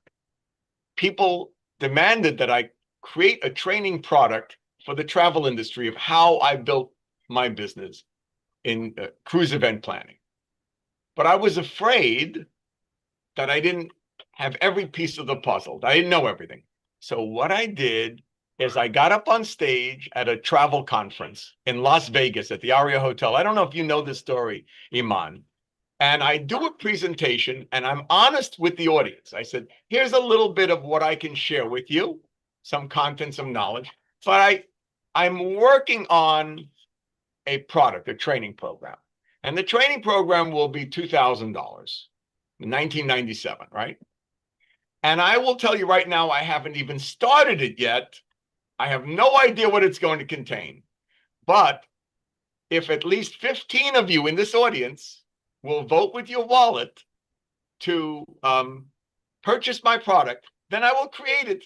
people demanded that I create a training product for the travel industry of how I built my business in cruise event planning. But I was afraid that I didn't have every piece of the puzzle. I didn't know everything. So what I did is I got up on stage at a travel conference in Las Vegas at the Aria Hotel. I don't know if you know this story, Iman. And I do a presentation and I'm honest with the audience. I said, here's a little bit of what I can share with you, some content, some knowledge, but I'm working on a product, a training program. And the training program will be $2,000 in 1997, right? And I will tell you right now, I haven't even started it yet. I have no idea what it's going to contain. But if at least 15 of you in this audience will vote with your wallet to purchase my product, then I will create it.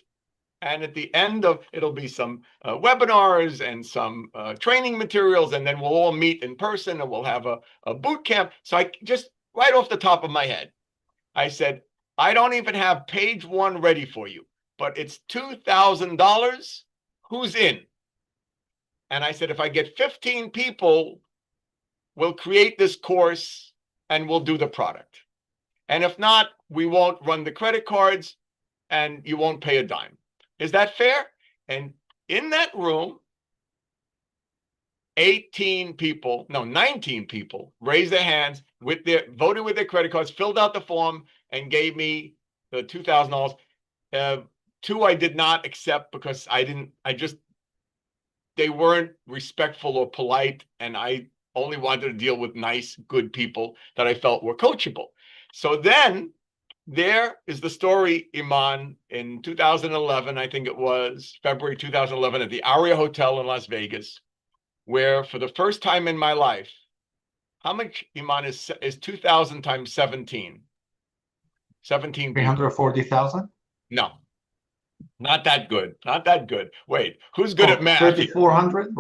And at the end of it'll be some webinars and some training materials, and then we'll all meet in person and we'll have a boot camp. So I just right off the top of my head, I said, I don't even have page 1 ready for you, but it's $2,000. Who's in? And I said, if I get 15 people, we'll create this course and we'll do the product. And if not, we won't run the credit cards and you won't pay a dime. Is that fair? And in that room, 19 people raised their hands voted with their credit cards, filled out the form, and gave me the $2,000. 2 I did not accept because they weren't respectful or polite, and I only wanted to deal with nice, good people that I felt were coachable. So then there is the story, Iman, in 2011, I think it was February 2011 at the Aria Hotel in Las Vegas, where for the first time in my life, how much, Iman, is 2,000 times 17? 17 people. 340,000? No, not that good. Not that good. Wait, who's good at math? 3,400?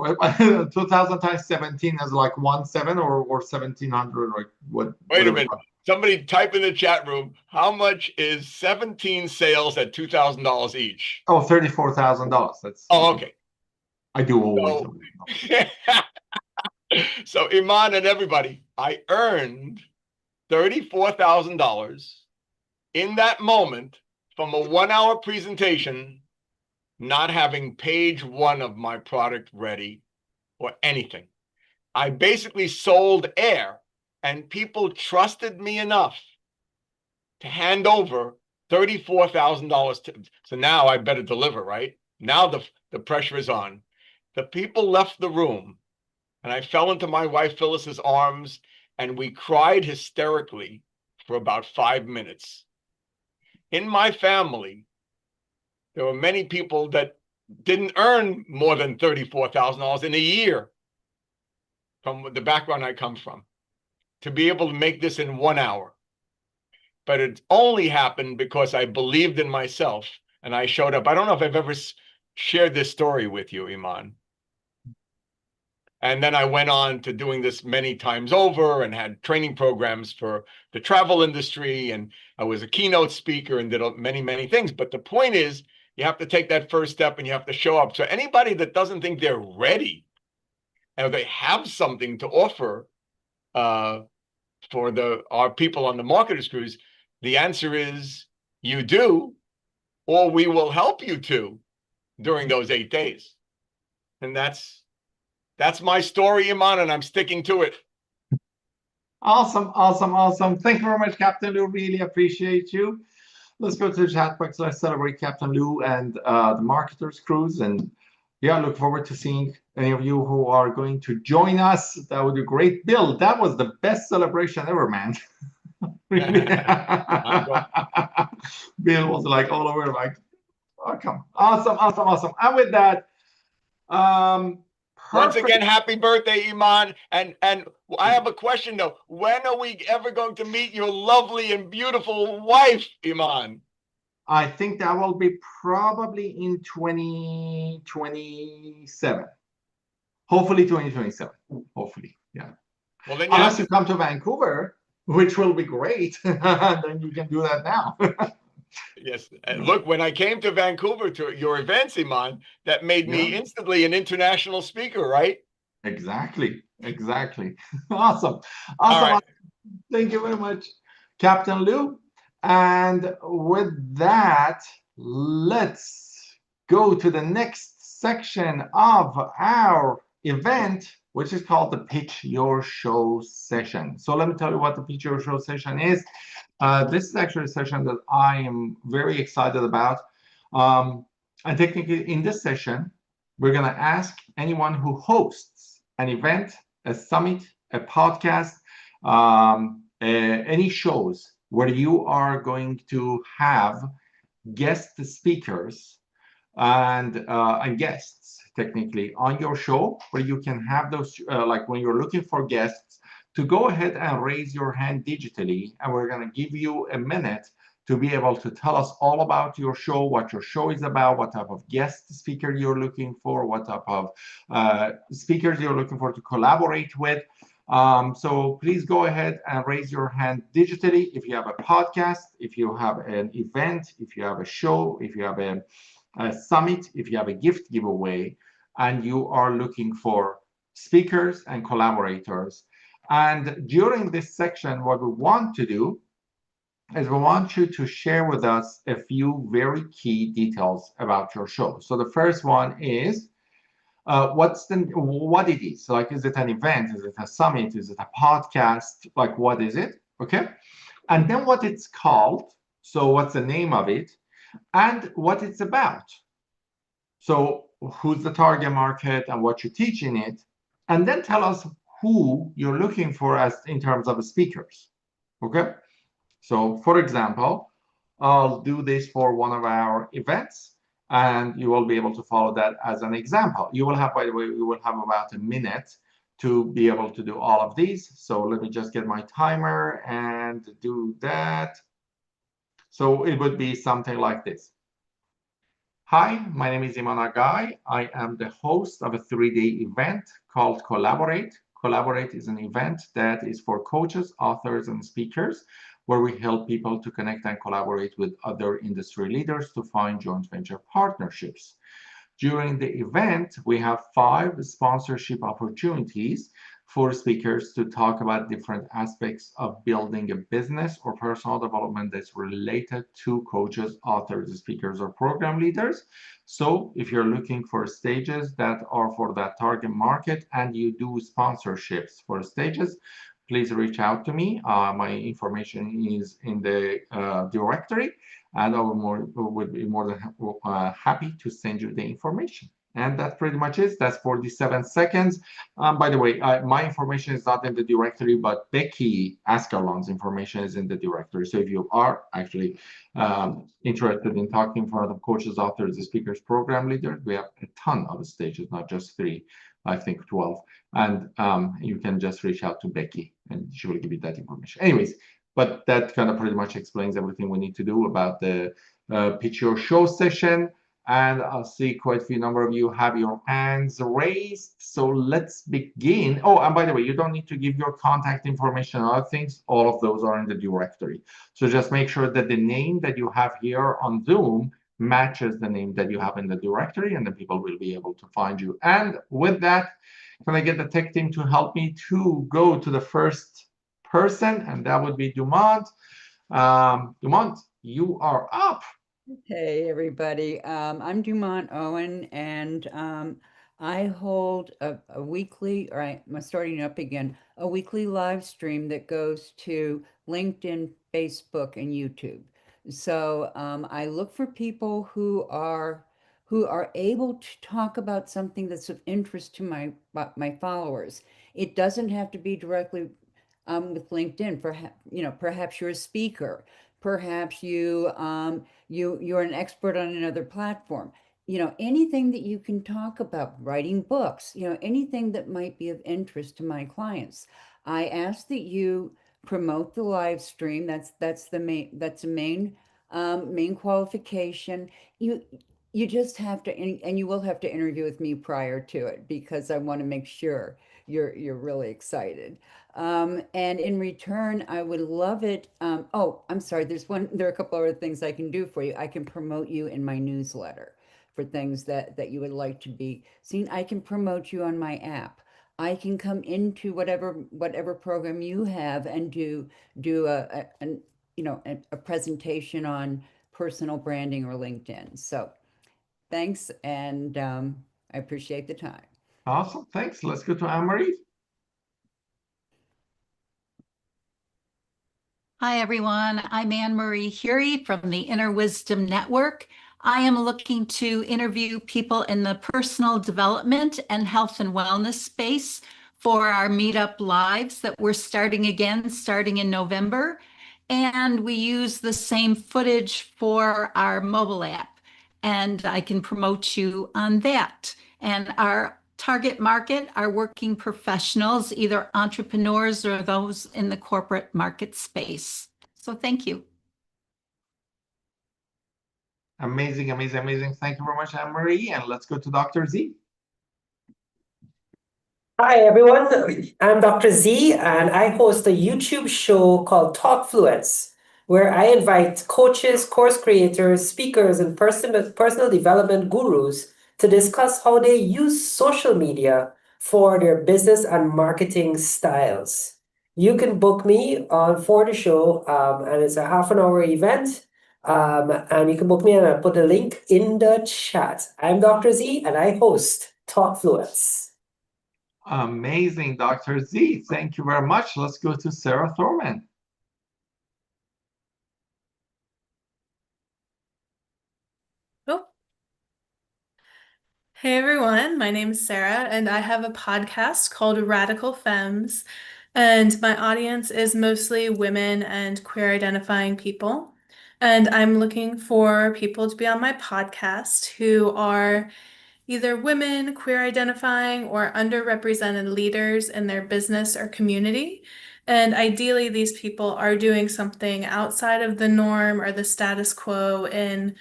2,000 times 17 is like 1,700 or 1,700? Like what? Wait a minute. Somebody type in the chat room, how much is 17 sales at $2,000 each? Oh, $34,000. That's. Oh, okay. I do always. So Iman and everybody, I earned $34,000 in that moment from a 1-hour presentation, not having page 1 of my product ready or anything. I basically sold air, and people trusted me enough to hand over $34,000. So now I better deliver, right? Now the pressure is on. The people left the room, and I fell into my wife Phyllis's arms, and we cried hysterically for about 5 minutes. In my family, there were many people that didn't earn more than $34,000 in a year from the background I come from, to be able to make this in 1 hour. But it only happened because I believed in myself and I showed up. I don't know if I've ever shared this story with you, Iman. And then I went on to doing this many times over and had training programs for the travel industry. And I was a keynote speaker and did many, many things. But the point is, you have to take that first step and you have to show up. So anybody that doesn't think they're ready and they have something to offer for our people on the Marketers Cruise, the answer is you do, or we will help you to during those 8 days. And that's my story, Iman, and I'm sticking to it. Awesome, awesome, awesome. Thank you very much, Captain Lou. Really appreciate you. Let's go to the chat box. Let's celebrate Captain Lou and the Marketers Cruise. And yeah, look forward to seeing any of you who are going to join us. That would be great. Bill, that was the best celebration ever, man. Bill was like all over, like, welcome. Awesome, awesome, awesome. And with that, once perfect. again, happy birthday, Iman. And I have a question though. When are we ever going to meet your lovely and beautiful wife, Iman? I think that will be probably in 2027. Hopefully 2027. Hopefully, yeah. Well, then unless you come to Vancouver, which will be great, then you can do that now. Yes. Look, when I came to Vancouver to your events, Iman, that made me instantly an international speaker, right? Exactly. Awesome. Right. Thank you very much, Captain Lou. And with that, let's go to the next section of our event, which is called the Pitch Your Show session. So let me tell you what the Pitch Your Show session is. This is actually a session that I am very excited about. And technically, in this session, we're going to ask anyone who hosts an event, a summit, a podcast, any shows where you are going to have guest speakers and guests technically on your show, where you can have those like when you're looking for guests, to go ahead and raise your hand digitally, and we're going to give you a minute to be able to tell us all about your show, what your show is about, what type of guest speaker you're looking for, what type of speakers you're looking for to collaborate with. So please go ahead and raise your hand digitally if you have a podcast, if you have an event, if you have a show, if you have a summit, if you have a gift giveaway, and you are looking for speakers and collaborators. And during this section, what we want to do is we want you to share with us a few very key details about your show. So the first one is what it is. Like, is it an event? Is it a summit? Is it a podcast? Like, what is it? Okay. And then what it's called. So what's the name of it? And what it's about. So who's the target market and what you teach in it. And then tell us who you're looking for as in terms of speakers. Okay. So for example, I'll do this for one of our events, and you will be able to follow that as an example. You will have, by the way, you will have about a minute to be able to do all of these. So let me just get my timer and do that. So it would be something like this. Hi, my name is Iman Agai. I am the host of a 3-day event called Collaborate. Collaborate is an event that is for coaches, authors, and speakers, where we help people to connect and collaborate with other industry leaders to find joint venture partnerships. During the event, we have 5 sponsorship opportunities for speakers to talk about different aspects of building a business or personal development that's related to coaches, authors, speakers, or program leaders. So if you're looking for stages that are for that target market and you do sponsorships for stages, please reach out to me. My information is in the directory, and I would be more than happy to send you the information. And that's pretty much it. That's 47 seconds. By the way, my information is not in the directory, but Becky Ascalon's information is in the directory. So if you are actually interested in talking in front of coaches, authors, speakers, program leaders, we have a ton of stages, not just 3, I think 12. And you can just reach out to Becky and she will give you that information. Anyways, but that kind of pretty much explains everything we need to do about the Pitch Your Show session. And I'll see quite a few number of you have your hands raised. So let's begin. Oh, and by the way, you don't need to give your contact information and other things. All of those are in the directory. So just make sure that the name that you have here on Zoom matches the name that you have in the directory, and then people will be able to find you. And with that, can I get the tech team to help me to go to the first person? And that would be Dumont. Dumont, you are up. Hey, everybody. I'm Dumont Owen, and I hold a weekly, or I'm starting up again, a weekly live stream that goes to LinkedIn, Facebook, and YouTube. So I look for people who are able to talk about something that's of interest to my followers. It doesn't have to be directly with LinkedIn. Perhaps you're a speaker. perhaps you're an expert on another platform. Anything that you can talk about, writing books, anything that might be of interest to my clients. I ask that you promote the live stream. That's the main qualification. You just have to, and you will have to interview with me prior to it, because I want to make sure you're really excited. And in return, I would love it. Oh, I'm sorry. There are a couple other things I can do for you. I can promote you in my newsletter for things that you would like to be seen. I can promote you on my app. I can come into whatever program you have and do a presentation on personal branding or LinkedIn. So thanks, and I appreciate the time. Awesome. Thanks. Let's go to Anne-Marie. Hi, everyone. I'm Anne-Marie Hury from the Inner Wisdom Network. I am looking to interview people in the personal development and health and wellness space for our Meetup Lives that we're starting in November. And we use the same footage for our mobile app, and I can promote you on that. And our target market are working professionals, either entrepreneurs or those in the corporate market space. So thank you. Amazing, amazing, amazing. Thank you very much, Anne-Marie. And let's go to Dr. Z. Hi, everyone. I'm Dr. Z, and I host a YouTube show called Talk Fluence, where I invite coaches, course creators, speakers, and personal development gurus to discuss how they use social media for their business and marketing styles. You can book me for the show, and it's a half-an-hour event. And you can book me, and I'll put a link in the chat. I'm Dr. Z, and I host Talk Fluence. Amazing, Dr. Z. Thank you very much. Let's go to Sarah Thorman. Oh. Hey everyone, my name is Sarah, and I have a podcast called Radical Femmes, and my audience is mostly women and queer identifying people. And I'm looking for people to be on my podcast who are either women, queer identifying, or underrepresented leaders in their business or community. And ideally, these people are doing something outside of the norm or the status quo in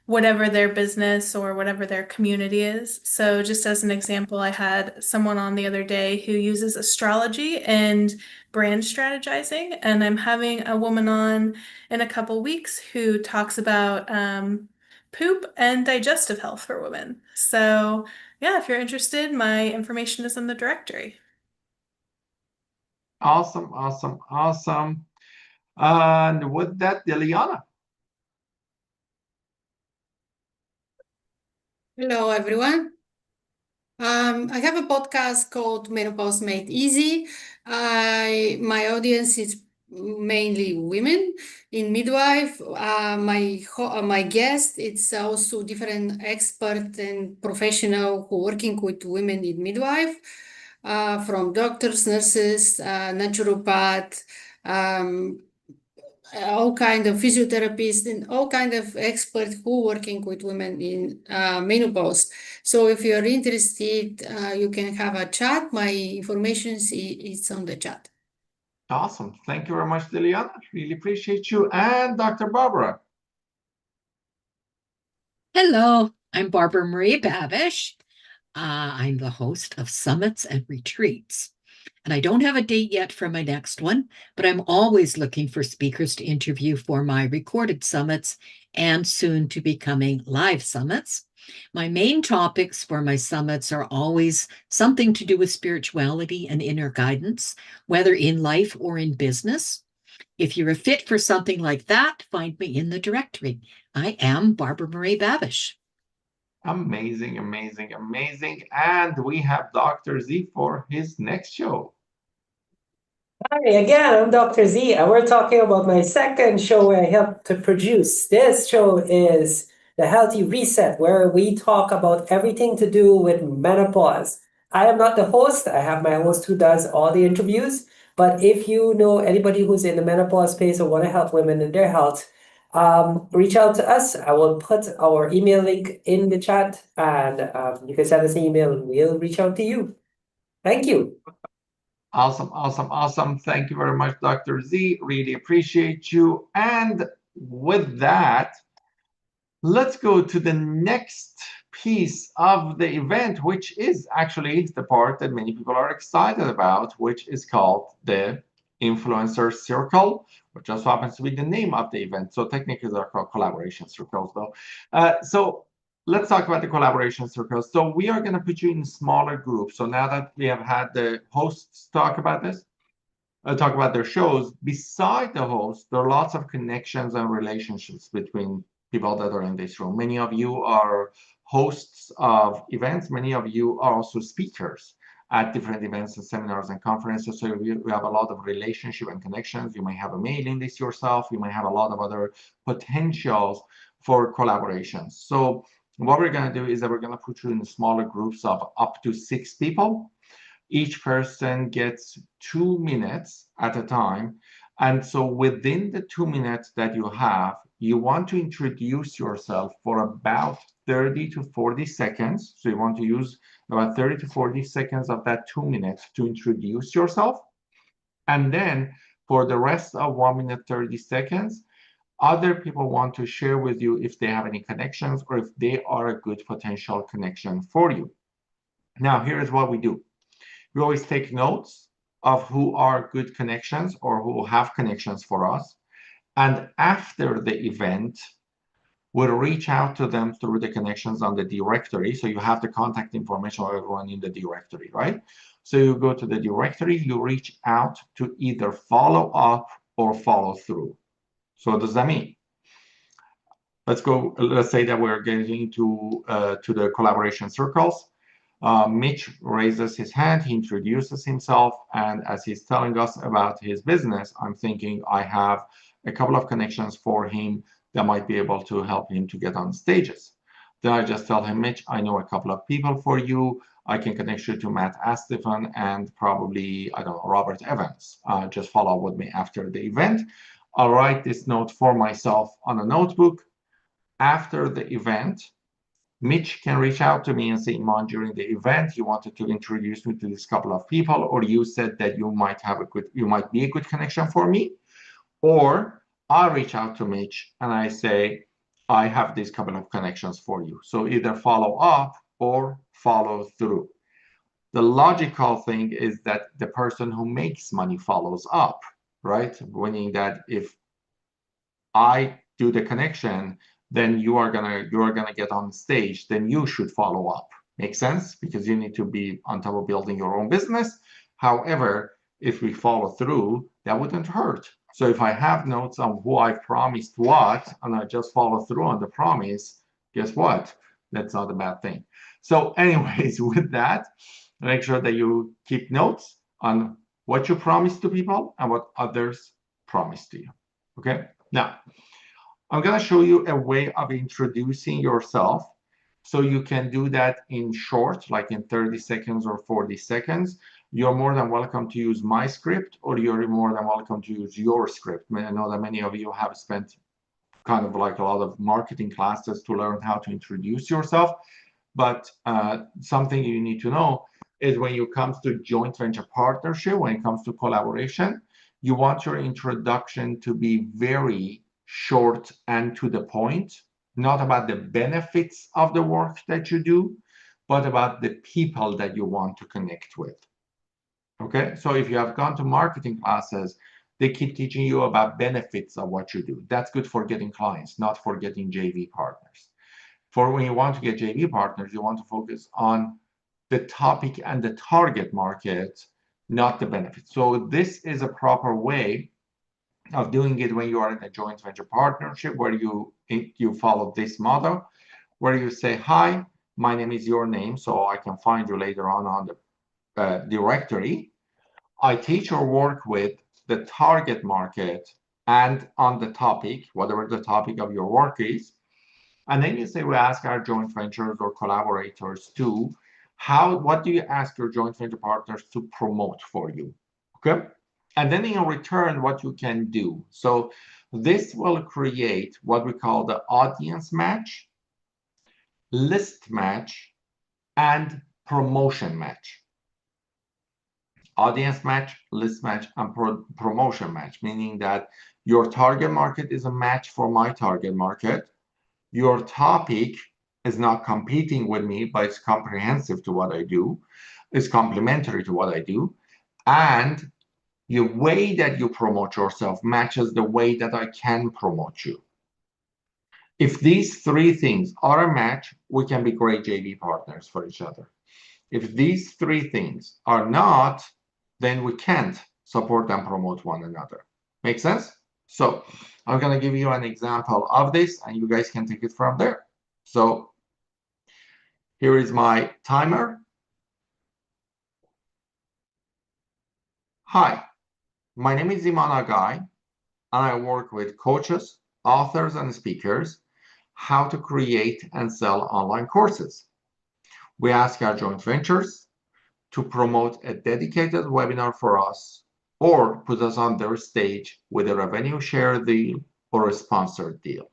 whatever their business or whatever their community is. So just as an example, I had someone on the other day who uses astrology and brand strategizing, and I'm having a woman on in a couple weeks who talks about poop and digestive health for women. So yeah, if you're interested, my information is in the directory. Awesome, awesome, awesome. And with that, Deliana. Hello, everyone. I have a podcast called Menopause Made Easy. My audience is mainly women in midwife. My guest, it's also different expert and professional who working with women in midwife, from doctors, nurses, naturopath, all kind of physiotherapists and all kind of experts who working with women in menopause. So if you're interested, you can have a chat. My information is on the chat. Awesome. Thank you very much, Deliana. Really appreciate you. And Dr. Barbara. Hello, I'm Barbara Marie Babish. I'm the host of Summits and Retreats. And I don't have a date yet for my next one, but I'm always looking for speakers to interview for my recorded summits and soon to be coming live summits. My main topics for my summits are always something to do with spirituality and inner guidance, whether in life or in business. If you're a fit for something like that, find me in the directory. I am Barbara Marie Babish. Amazing, amazing, amazing. And we have Dr. Z for his next show. Hi again, I'm Dr. Z, and we're talking about my second show where I help to produce. This show is The Healthy Reset, where we talk about everything to do with menopause. I am not the host. I have my host who does all the interviews. But if you know anybody who's in the menopause space or want to help women in their health, reach out to us. I will put our email link in the chat, and you can send us an email and we'll reach out to you. Thank you. Awesome, awesome, awesome. Thank you very much, Dr. Z. Really appreciate you. And with that, let's go to the next piece of the event, which is actually the part that many people are excited about, which is called the Influencer Circle, which also happens to be the name of the event. So technically they're called collaboration circles though. So let's talk about the collaboration circles. So we are going to put you in smaller groups. So now that we have had the hosts talk about this, talk about their shows, beside the host, there are lots of connections and relationships between people that are in this room. Many of you are hosts of events. Many of you are also speakers at different events and seminars and conferences. So we have a lot of relationship and connections. You may have a mailing list yourself. You may have a lot of other potentials for collaborations. So what we're going to do is that we're going to put you in smaller groups of up to 6 people. Each person gets 2 minutes at a time. And so within the 2 minutes that you have, you want to introduce yourself for about 30 to 40 seconds. So you want to use about 30 to 40 seconds of that 2 minutes to introduce yourself. And then for the rest of 1 minute, 30 seconds, other people want to share with you if they have any connections or if they are a good potential connection for you. Now, here's what we do. We always take notes of who are good connections or who have connections for us. And after the event, we'll reach out to them through the connections on the directory. So you have the contact information of everyone in the directory, right? So you go to the directory, you reach out to either follow up or follow through. So what does that mean? Let's say that we're getting to the collaboration circles. Mitch raises his hand, he introduces himself, and as he's telling us about his business, I'm thinking I have a couple of connections for him that might be able to help him to get on stages. Then I just tell him, Mitch, I know a couple of people for you. I can connect you to Matt Astefan and probably, I don't know, Robert Evans. Just follow up with me after the event. I'll write this note for myself on a notebook. After the event, Mitch can reach out to me and say, Iman, during the event, you wanted to introduce me to this couple of people, or you said that you might be a good connection for me. Or I reach out to Mitch and I say, I have these couple of connections for you. So either follow up or follow through. The logical thing is that the person who makes money follows up, right? Meaning that if I do the connection, then you are gonna get on stage, then you should follow up. Make sense? Because you need to be on top of building your own business. However, if we follow through, that wouldn't hurt. So if I have notes on who I promised what, and I just follow through on the promise, guess what? That's not a bad thing. So anyways, with that, make sure that you keep notes on what you promise to people and what others promise to you. Okay? Now, I'm going to show you a way of introducing yourself. So you can do that in short, like in 30 seconds or 40 seconds. You're more than welcome to use my script, or you're more than welcome to use your script. I know that many of you have spent kind of like a lot of marketing classes to learn how to introduce yourself. But something you need to know is when it comes to joint venture partnership, when it comes to collaboration, you want your introduction to be very short and to the point, not about the benefits of the work that you do, but about the people that you want to connect with. Okay, so if you have gone to marketing classes, they keep teaching you about benefits of what you do. That's good for getting clients, not for getting JV partners. For when you want to get JV partners, you want to focus on the topic and the target market, not the benefits. So this is a proper way of doing it when you are in a joint venture partnership, where you follow this model, where you say, hi, my name is your name, so I can find you later on the directory. I teach or work with the target market and on the topic, whatever the topic of your work is. And then you say, we ask our joint ventures or collaborators to, what do you ask your joint venture partners to promote for you? Okay. And then in return, what you can do. So This will create what we call the audience match, list match, and promotion match. Audience match, list match, and promotion match, meaning that your target market is a match for my target market. Your topic is not competing with me, but it's comprehensive to what I do. It's complementary to what I do. And the way that you promote yourself matches the way that I can promote you. If these three things are a match, we can be great JV partners for each other. If these three things are not, then we can't support and promote one another. Make sense? So I'm going to give you an example of this, and you guys can take it from there. So here is my timer. Hi, my name is Iman Agai, and I work with coaches, authors, and speakers how to create and sell online courses. We ask our joint ventures to promote a dedicated webinar for us or put us on their stage with a revenue share deal or a sponsored deal.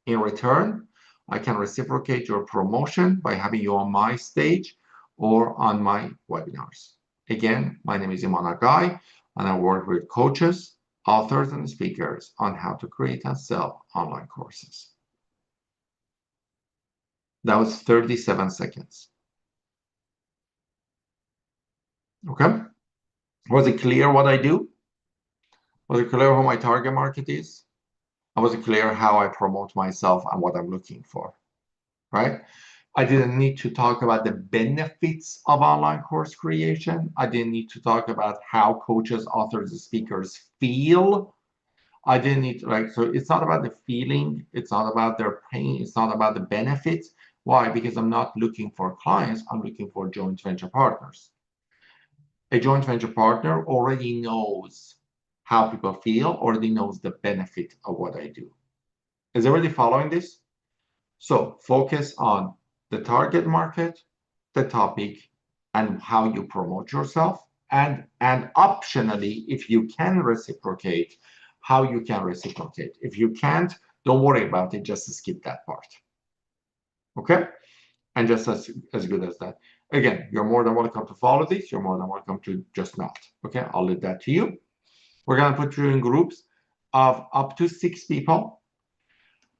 In return, I can reciprocate your promotion by having you on my stage or on my webinars. Again, my name is Iman Agai, and I work with coaches, authors, and speakers on how to create and sell online courses. That was 37 seconds. Okay? Was it clear what I do? Was it clear who my target market is? And was it clear how I promote myself and what I'm looking for? Right? I didn't need to talk about the benefits of online course creation. I didn't need to talk about how coaches, authors, and speakers feel. I didn't need to, like, so it's not about the feeling. It's not about their pain. It's not about the benefits. Why? Because I'm not looking for clients. I'm looking for joint venture partners. A joint venture partner already knows how people feel, already knows the benefit of what I do. Is everybody following this? So focus on the target market, the topic, and how you promote yourself. And optionally, if you can reciprocate, how you can reciprocate. If you can't, don't worry about it, just skip that part. Okay? And just as good as that. Again, you're more than welcome to follow this. You're more than welcome to just not. Okay, I'll leave that to you. We're going to put you in groups of up to 6 people.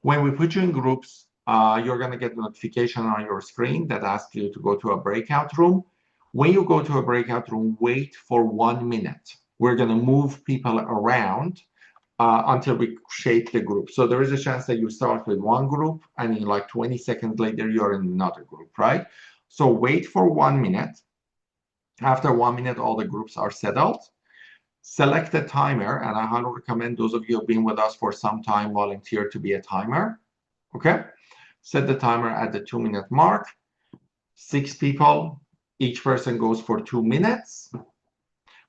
When we put you in groups, you're going to get a notification on your screen that asks you to go to a breakout room. When you go to a breakout room, wait for 1 minute. We're going to move people around until we shape the group. So there is a chance that you start with one group and in like 20 seconds later, you're in another group, right? So wait for 1 minute. After 1 minute, all the groups are settled. Select a timer, and I highly recommend those of you who have been with us for some time volunteer to be a timer. Okay? Set the timer at the 2 minute mark. 6 people, each person goes for 2 minutes.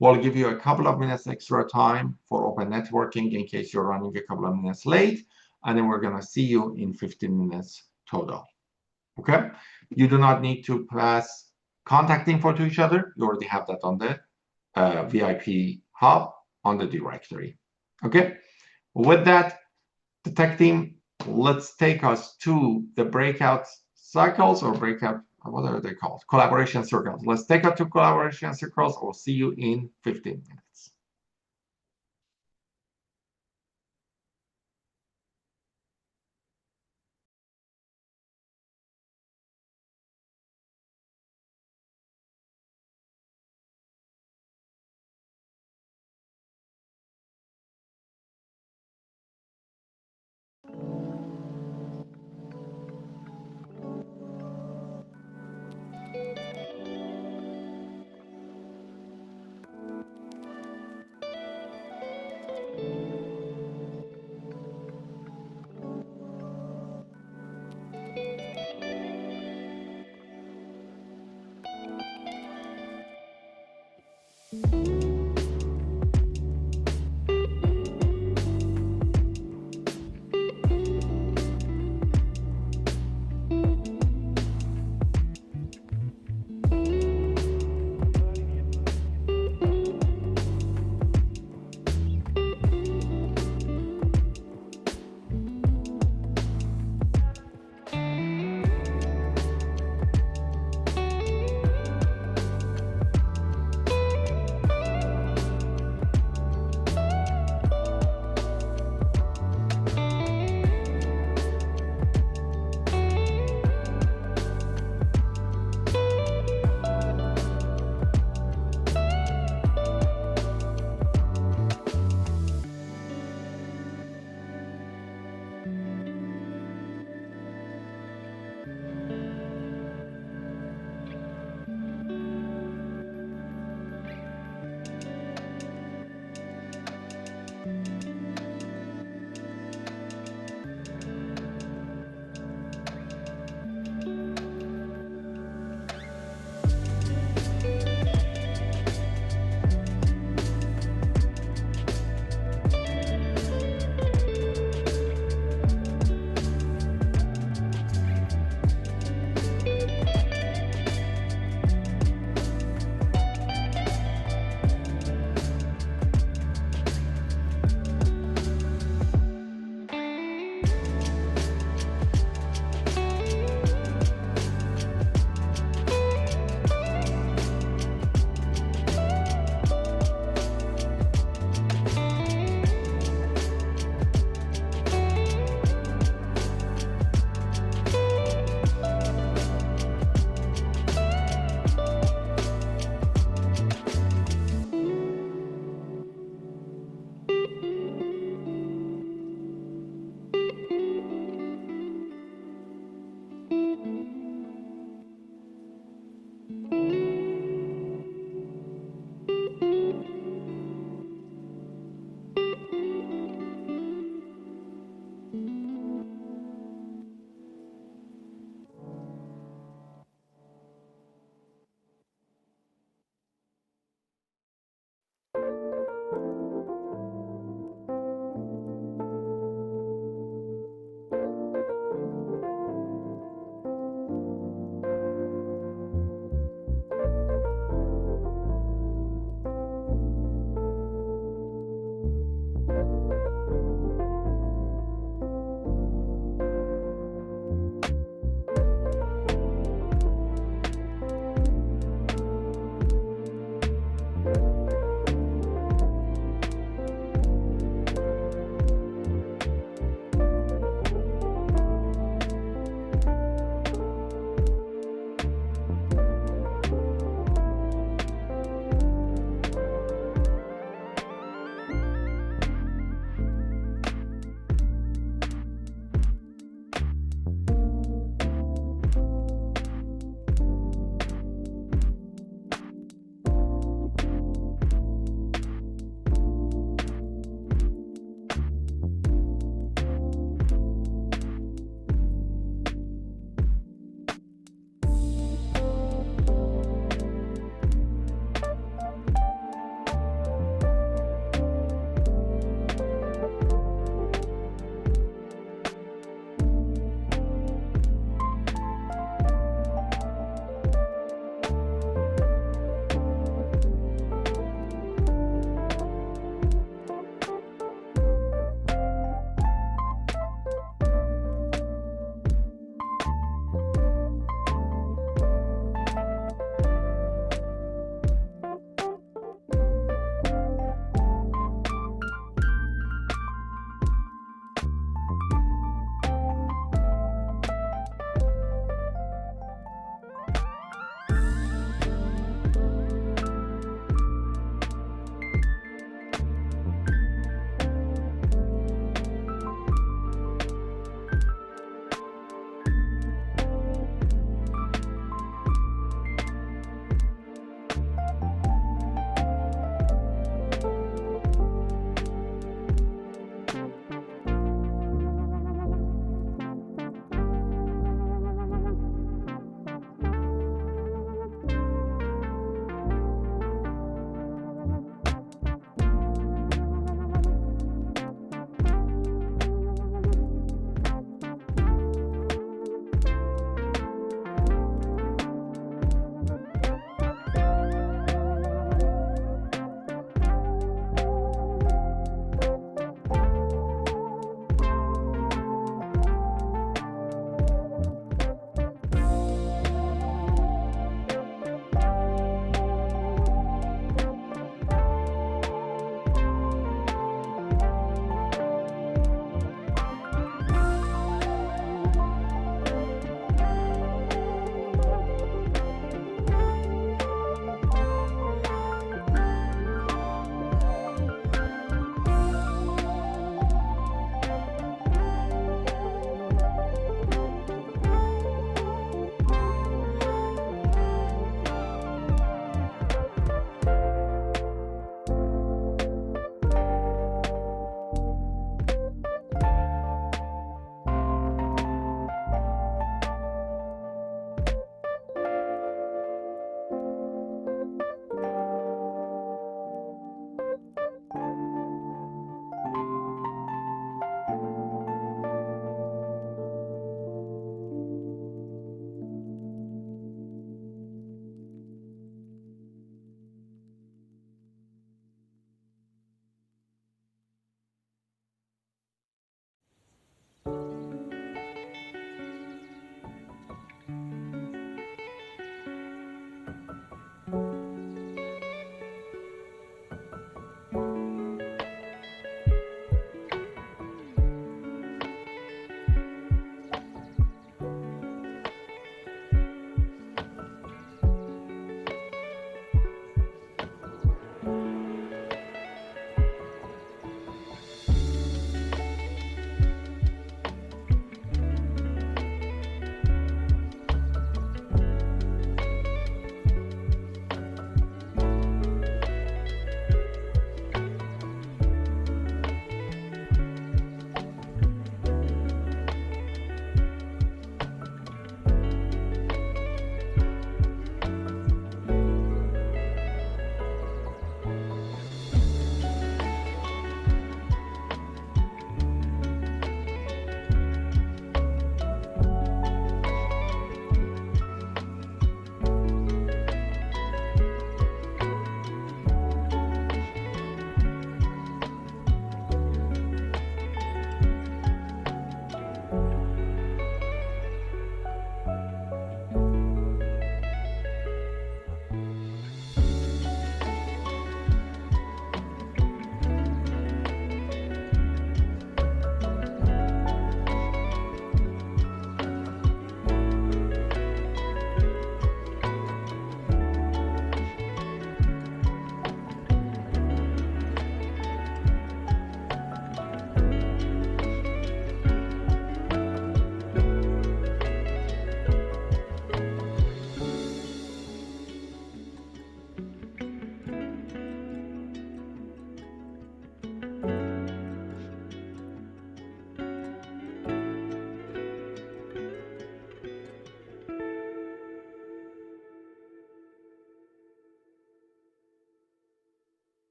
We'll give you a couple of minutes extra time for open networking in case you're running a couple of minutes late. And then we're going to see you in 15 minutes total. Okay? You do not need to pass contact info to each other. You already have that on the VIP hub on the directory. Okay? With that, the tech team, let's take us to the breakout cycles or breakout, what are they called? Collaboration circles. Let's take us to collaboration circles. We'll see you in 15 minutes.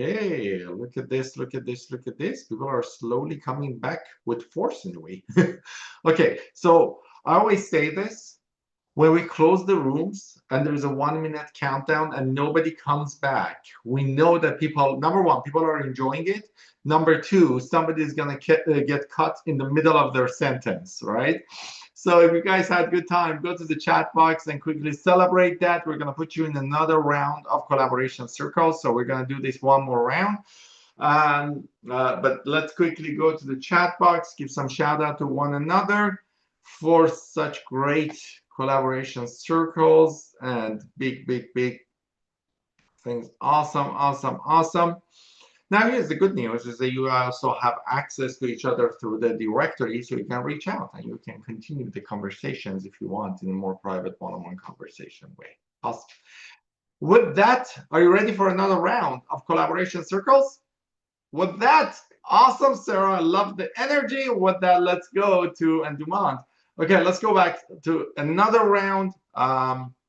Okay, look at this, look at this, look at this. People are slowly coming back with force in a way. Okay, so I always say this. When we close the rooms and there's a 1 minute countdown and nobody comes back, we know that people, number one, people are enjoying it. Number two, somebody's going to get cut in the middle of their sentence, right? So if you guys had a good time, go to the chat box and quickly celebrate that. We're going to put you in another round of collaboration circles. So we're going to do this one more round. But let's quickly go to the chat box, give some shout out to one another for such great collaboration circles and big things. Awesome, awesome, awesome. Now here's the good news is that you also have access to each other through the directory, so you can reach out and you can continue the conversations if you want in a more private one-on-one conversation way. Awesome. With that, are you ready for another round of collaboration circles? With that, awesome, Sarah. I love the energy. With that, let's go to Dumont. Okay, let's go back to another round.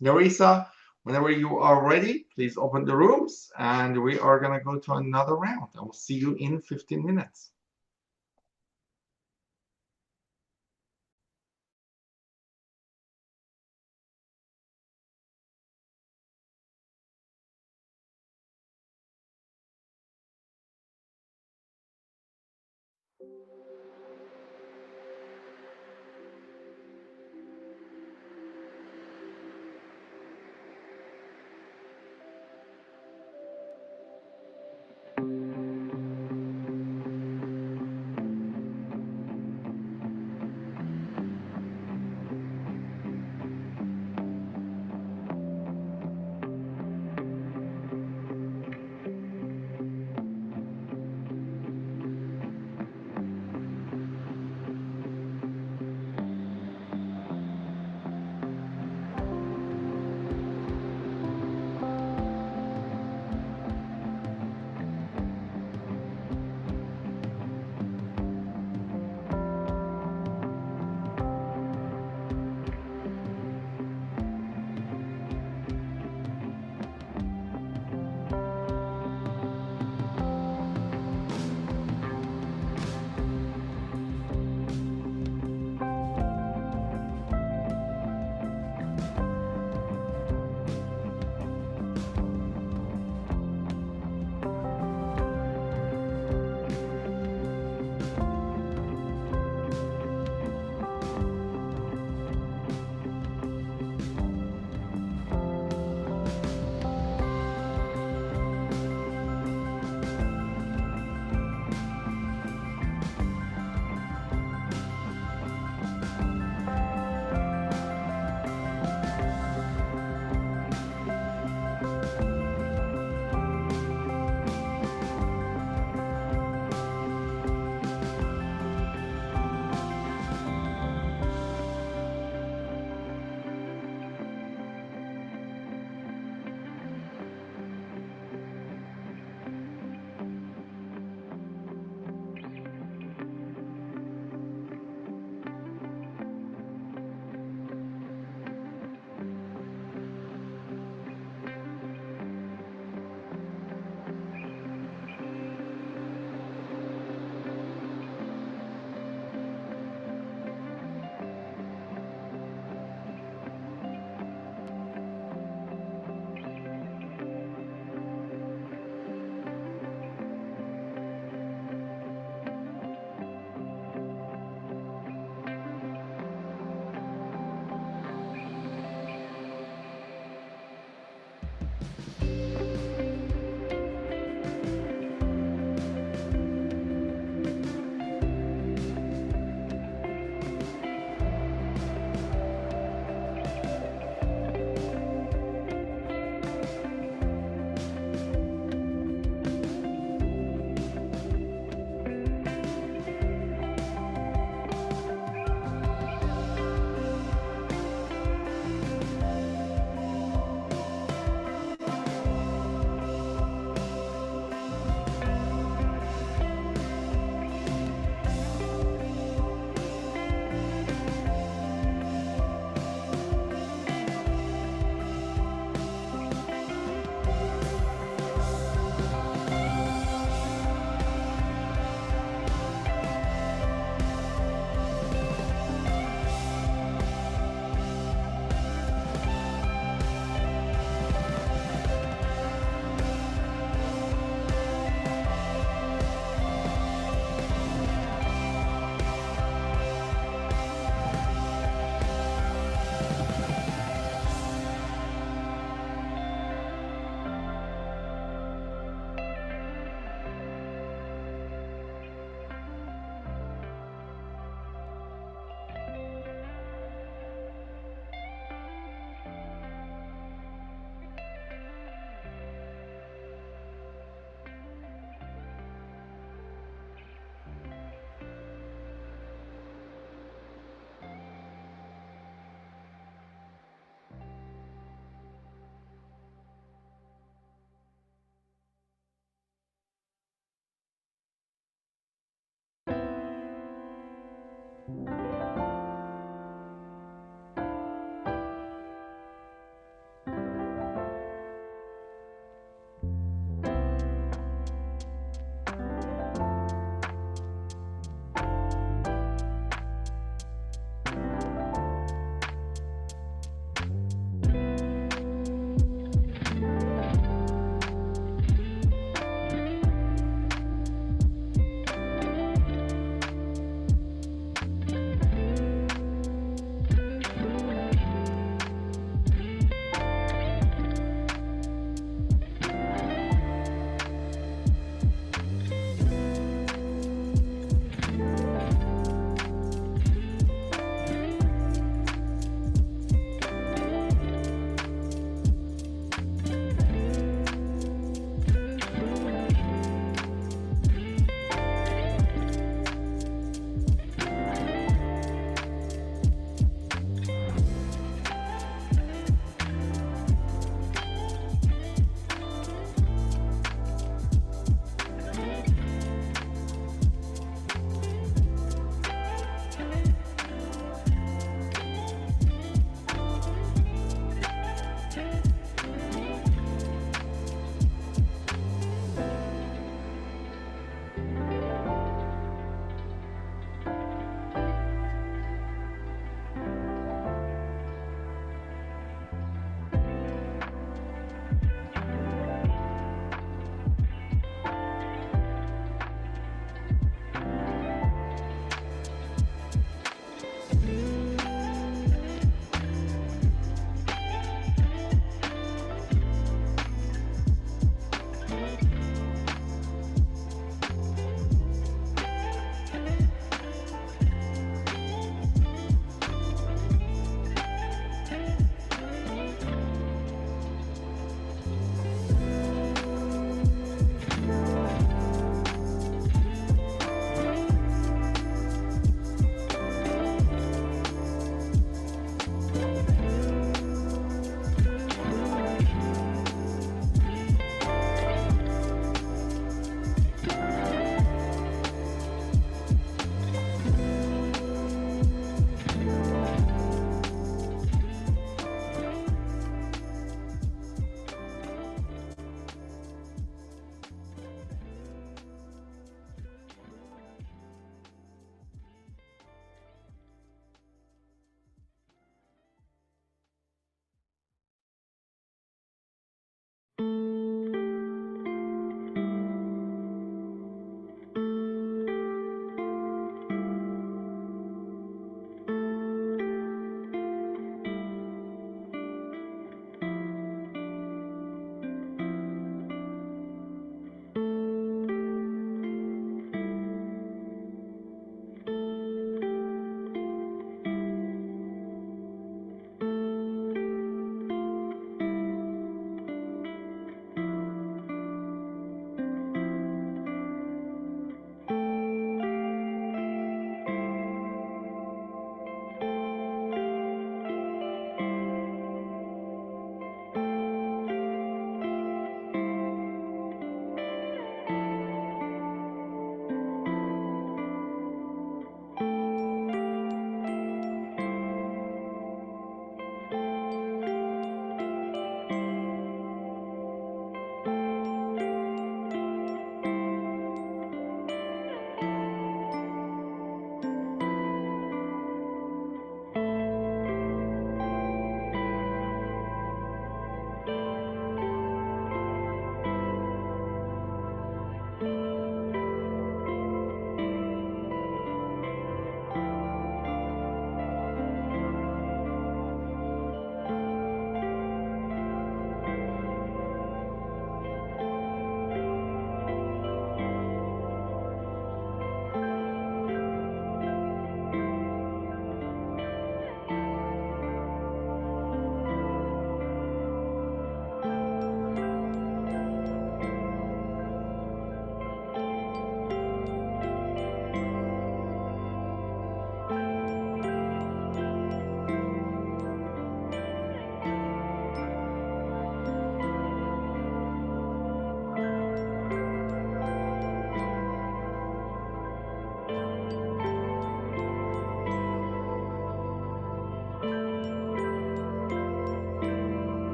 Nerissa, whenever you are ready, please open the rooms, and we are going to go to another round. I will see you in 15 minutes.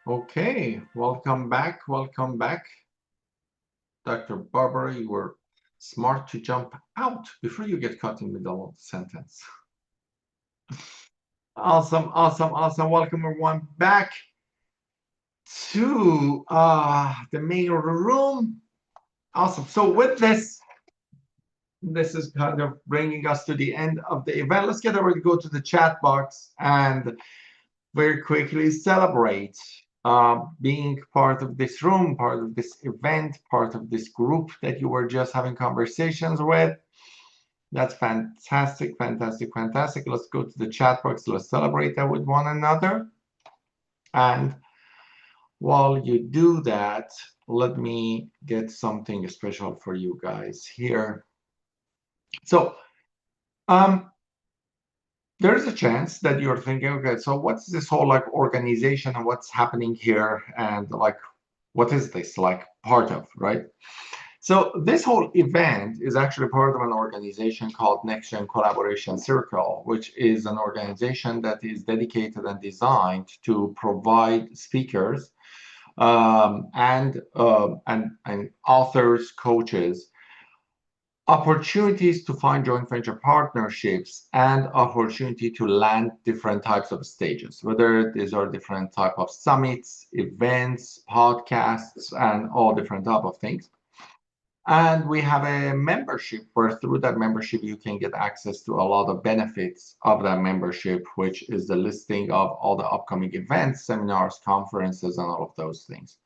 Okay, welcome back. Welcome back. Dr. Barbara, you were smart to jump out before you get caught in the middle of the sentence. Awesome, awesome, awesome. Welcome everyone back to the main room. Awesome. So with this is kind of bringing us to the end of the event. Let's get over to go to the chat box and very quickly celebrate being part of this room, part of this event, part of this group that you were just having conversations with. That's fantastic, fantastic, fantastic. Let's go to the chat box. Let's celebrate that with one another. And while you do that, let me get something special for you guys here. So there's a chance that you're thinking, okay, so what's this whole like organization and what's happening here, and like what is this like part of, right? So this whole event is actually part of an organization called Nextgen Collaboration Circle, which is an organization that is dedicated and designed to provide speakers and authors, coaches, opportunities to find joint venture partnerships, and opportunity to land different types of stages, whether these are different type of summits, events, podcasts, and all different type of things. And we have a membership where through that membership, you can get access to a lot of benefits of that membership, which is the listing of all the upcoming events, seminars, conferences, and all of those things.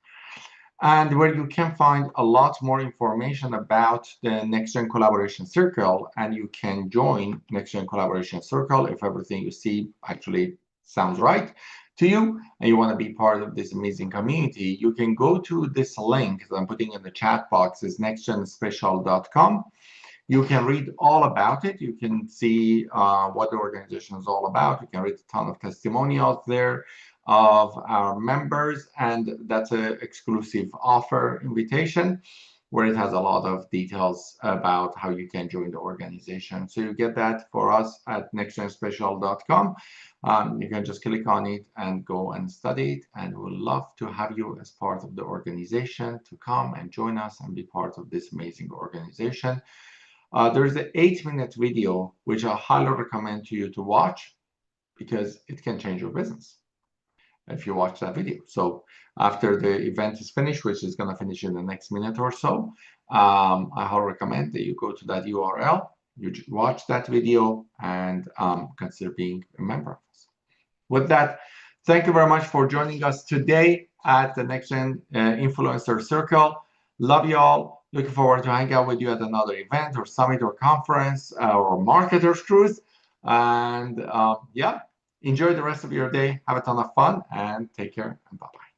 And where you can find a lot more information about the Nextgen Collaboration Circle, and you can join Nextgen Collaboration Circle if everything you see actually sounds right to you, and you want to be part of this amazing community. You can go to this link that I'm putting in the chat box, is nextgenspecial.com. You can read all about it. You can see what the organization is all about. You can read a ton of testimonials there of our members, and that's an exclusive offer invitation where it has a lot of details about how you can join the organization. So you get that for us at nextgenspecial.com. You can just click on it and go and study it, and we'd love to have you as part of the organization to come and join us and be part of this amazing organization. There is an 8-minute video, which I highly recommend to you to watch because it can change your business if you watch that video. So after the event is finished, which is going to finish in the next minute or so, I highly recommend that you go to that URL, you watch that video, and consider being a member of us. With that, thank you very much for joining us today at the Nextgen Influencer Circle. Love you all. Looking forward to hang out with you at another event or summit or conference or Marketers Cruise. And yeah, enjoy the rest of your day. Have a ton of fun and take care and bye-bye.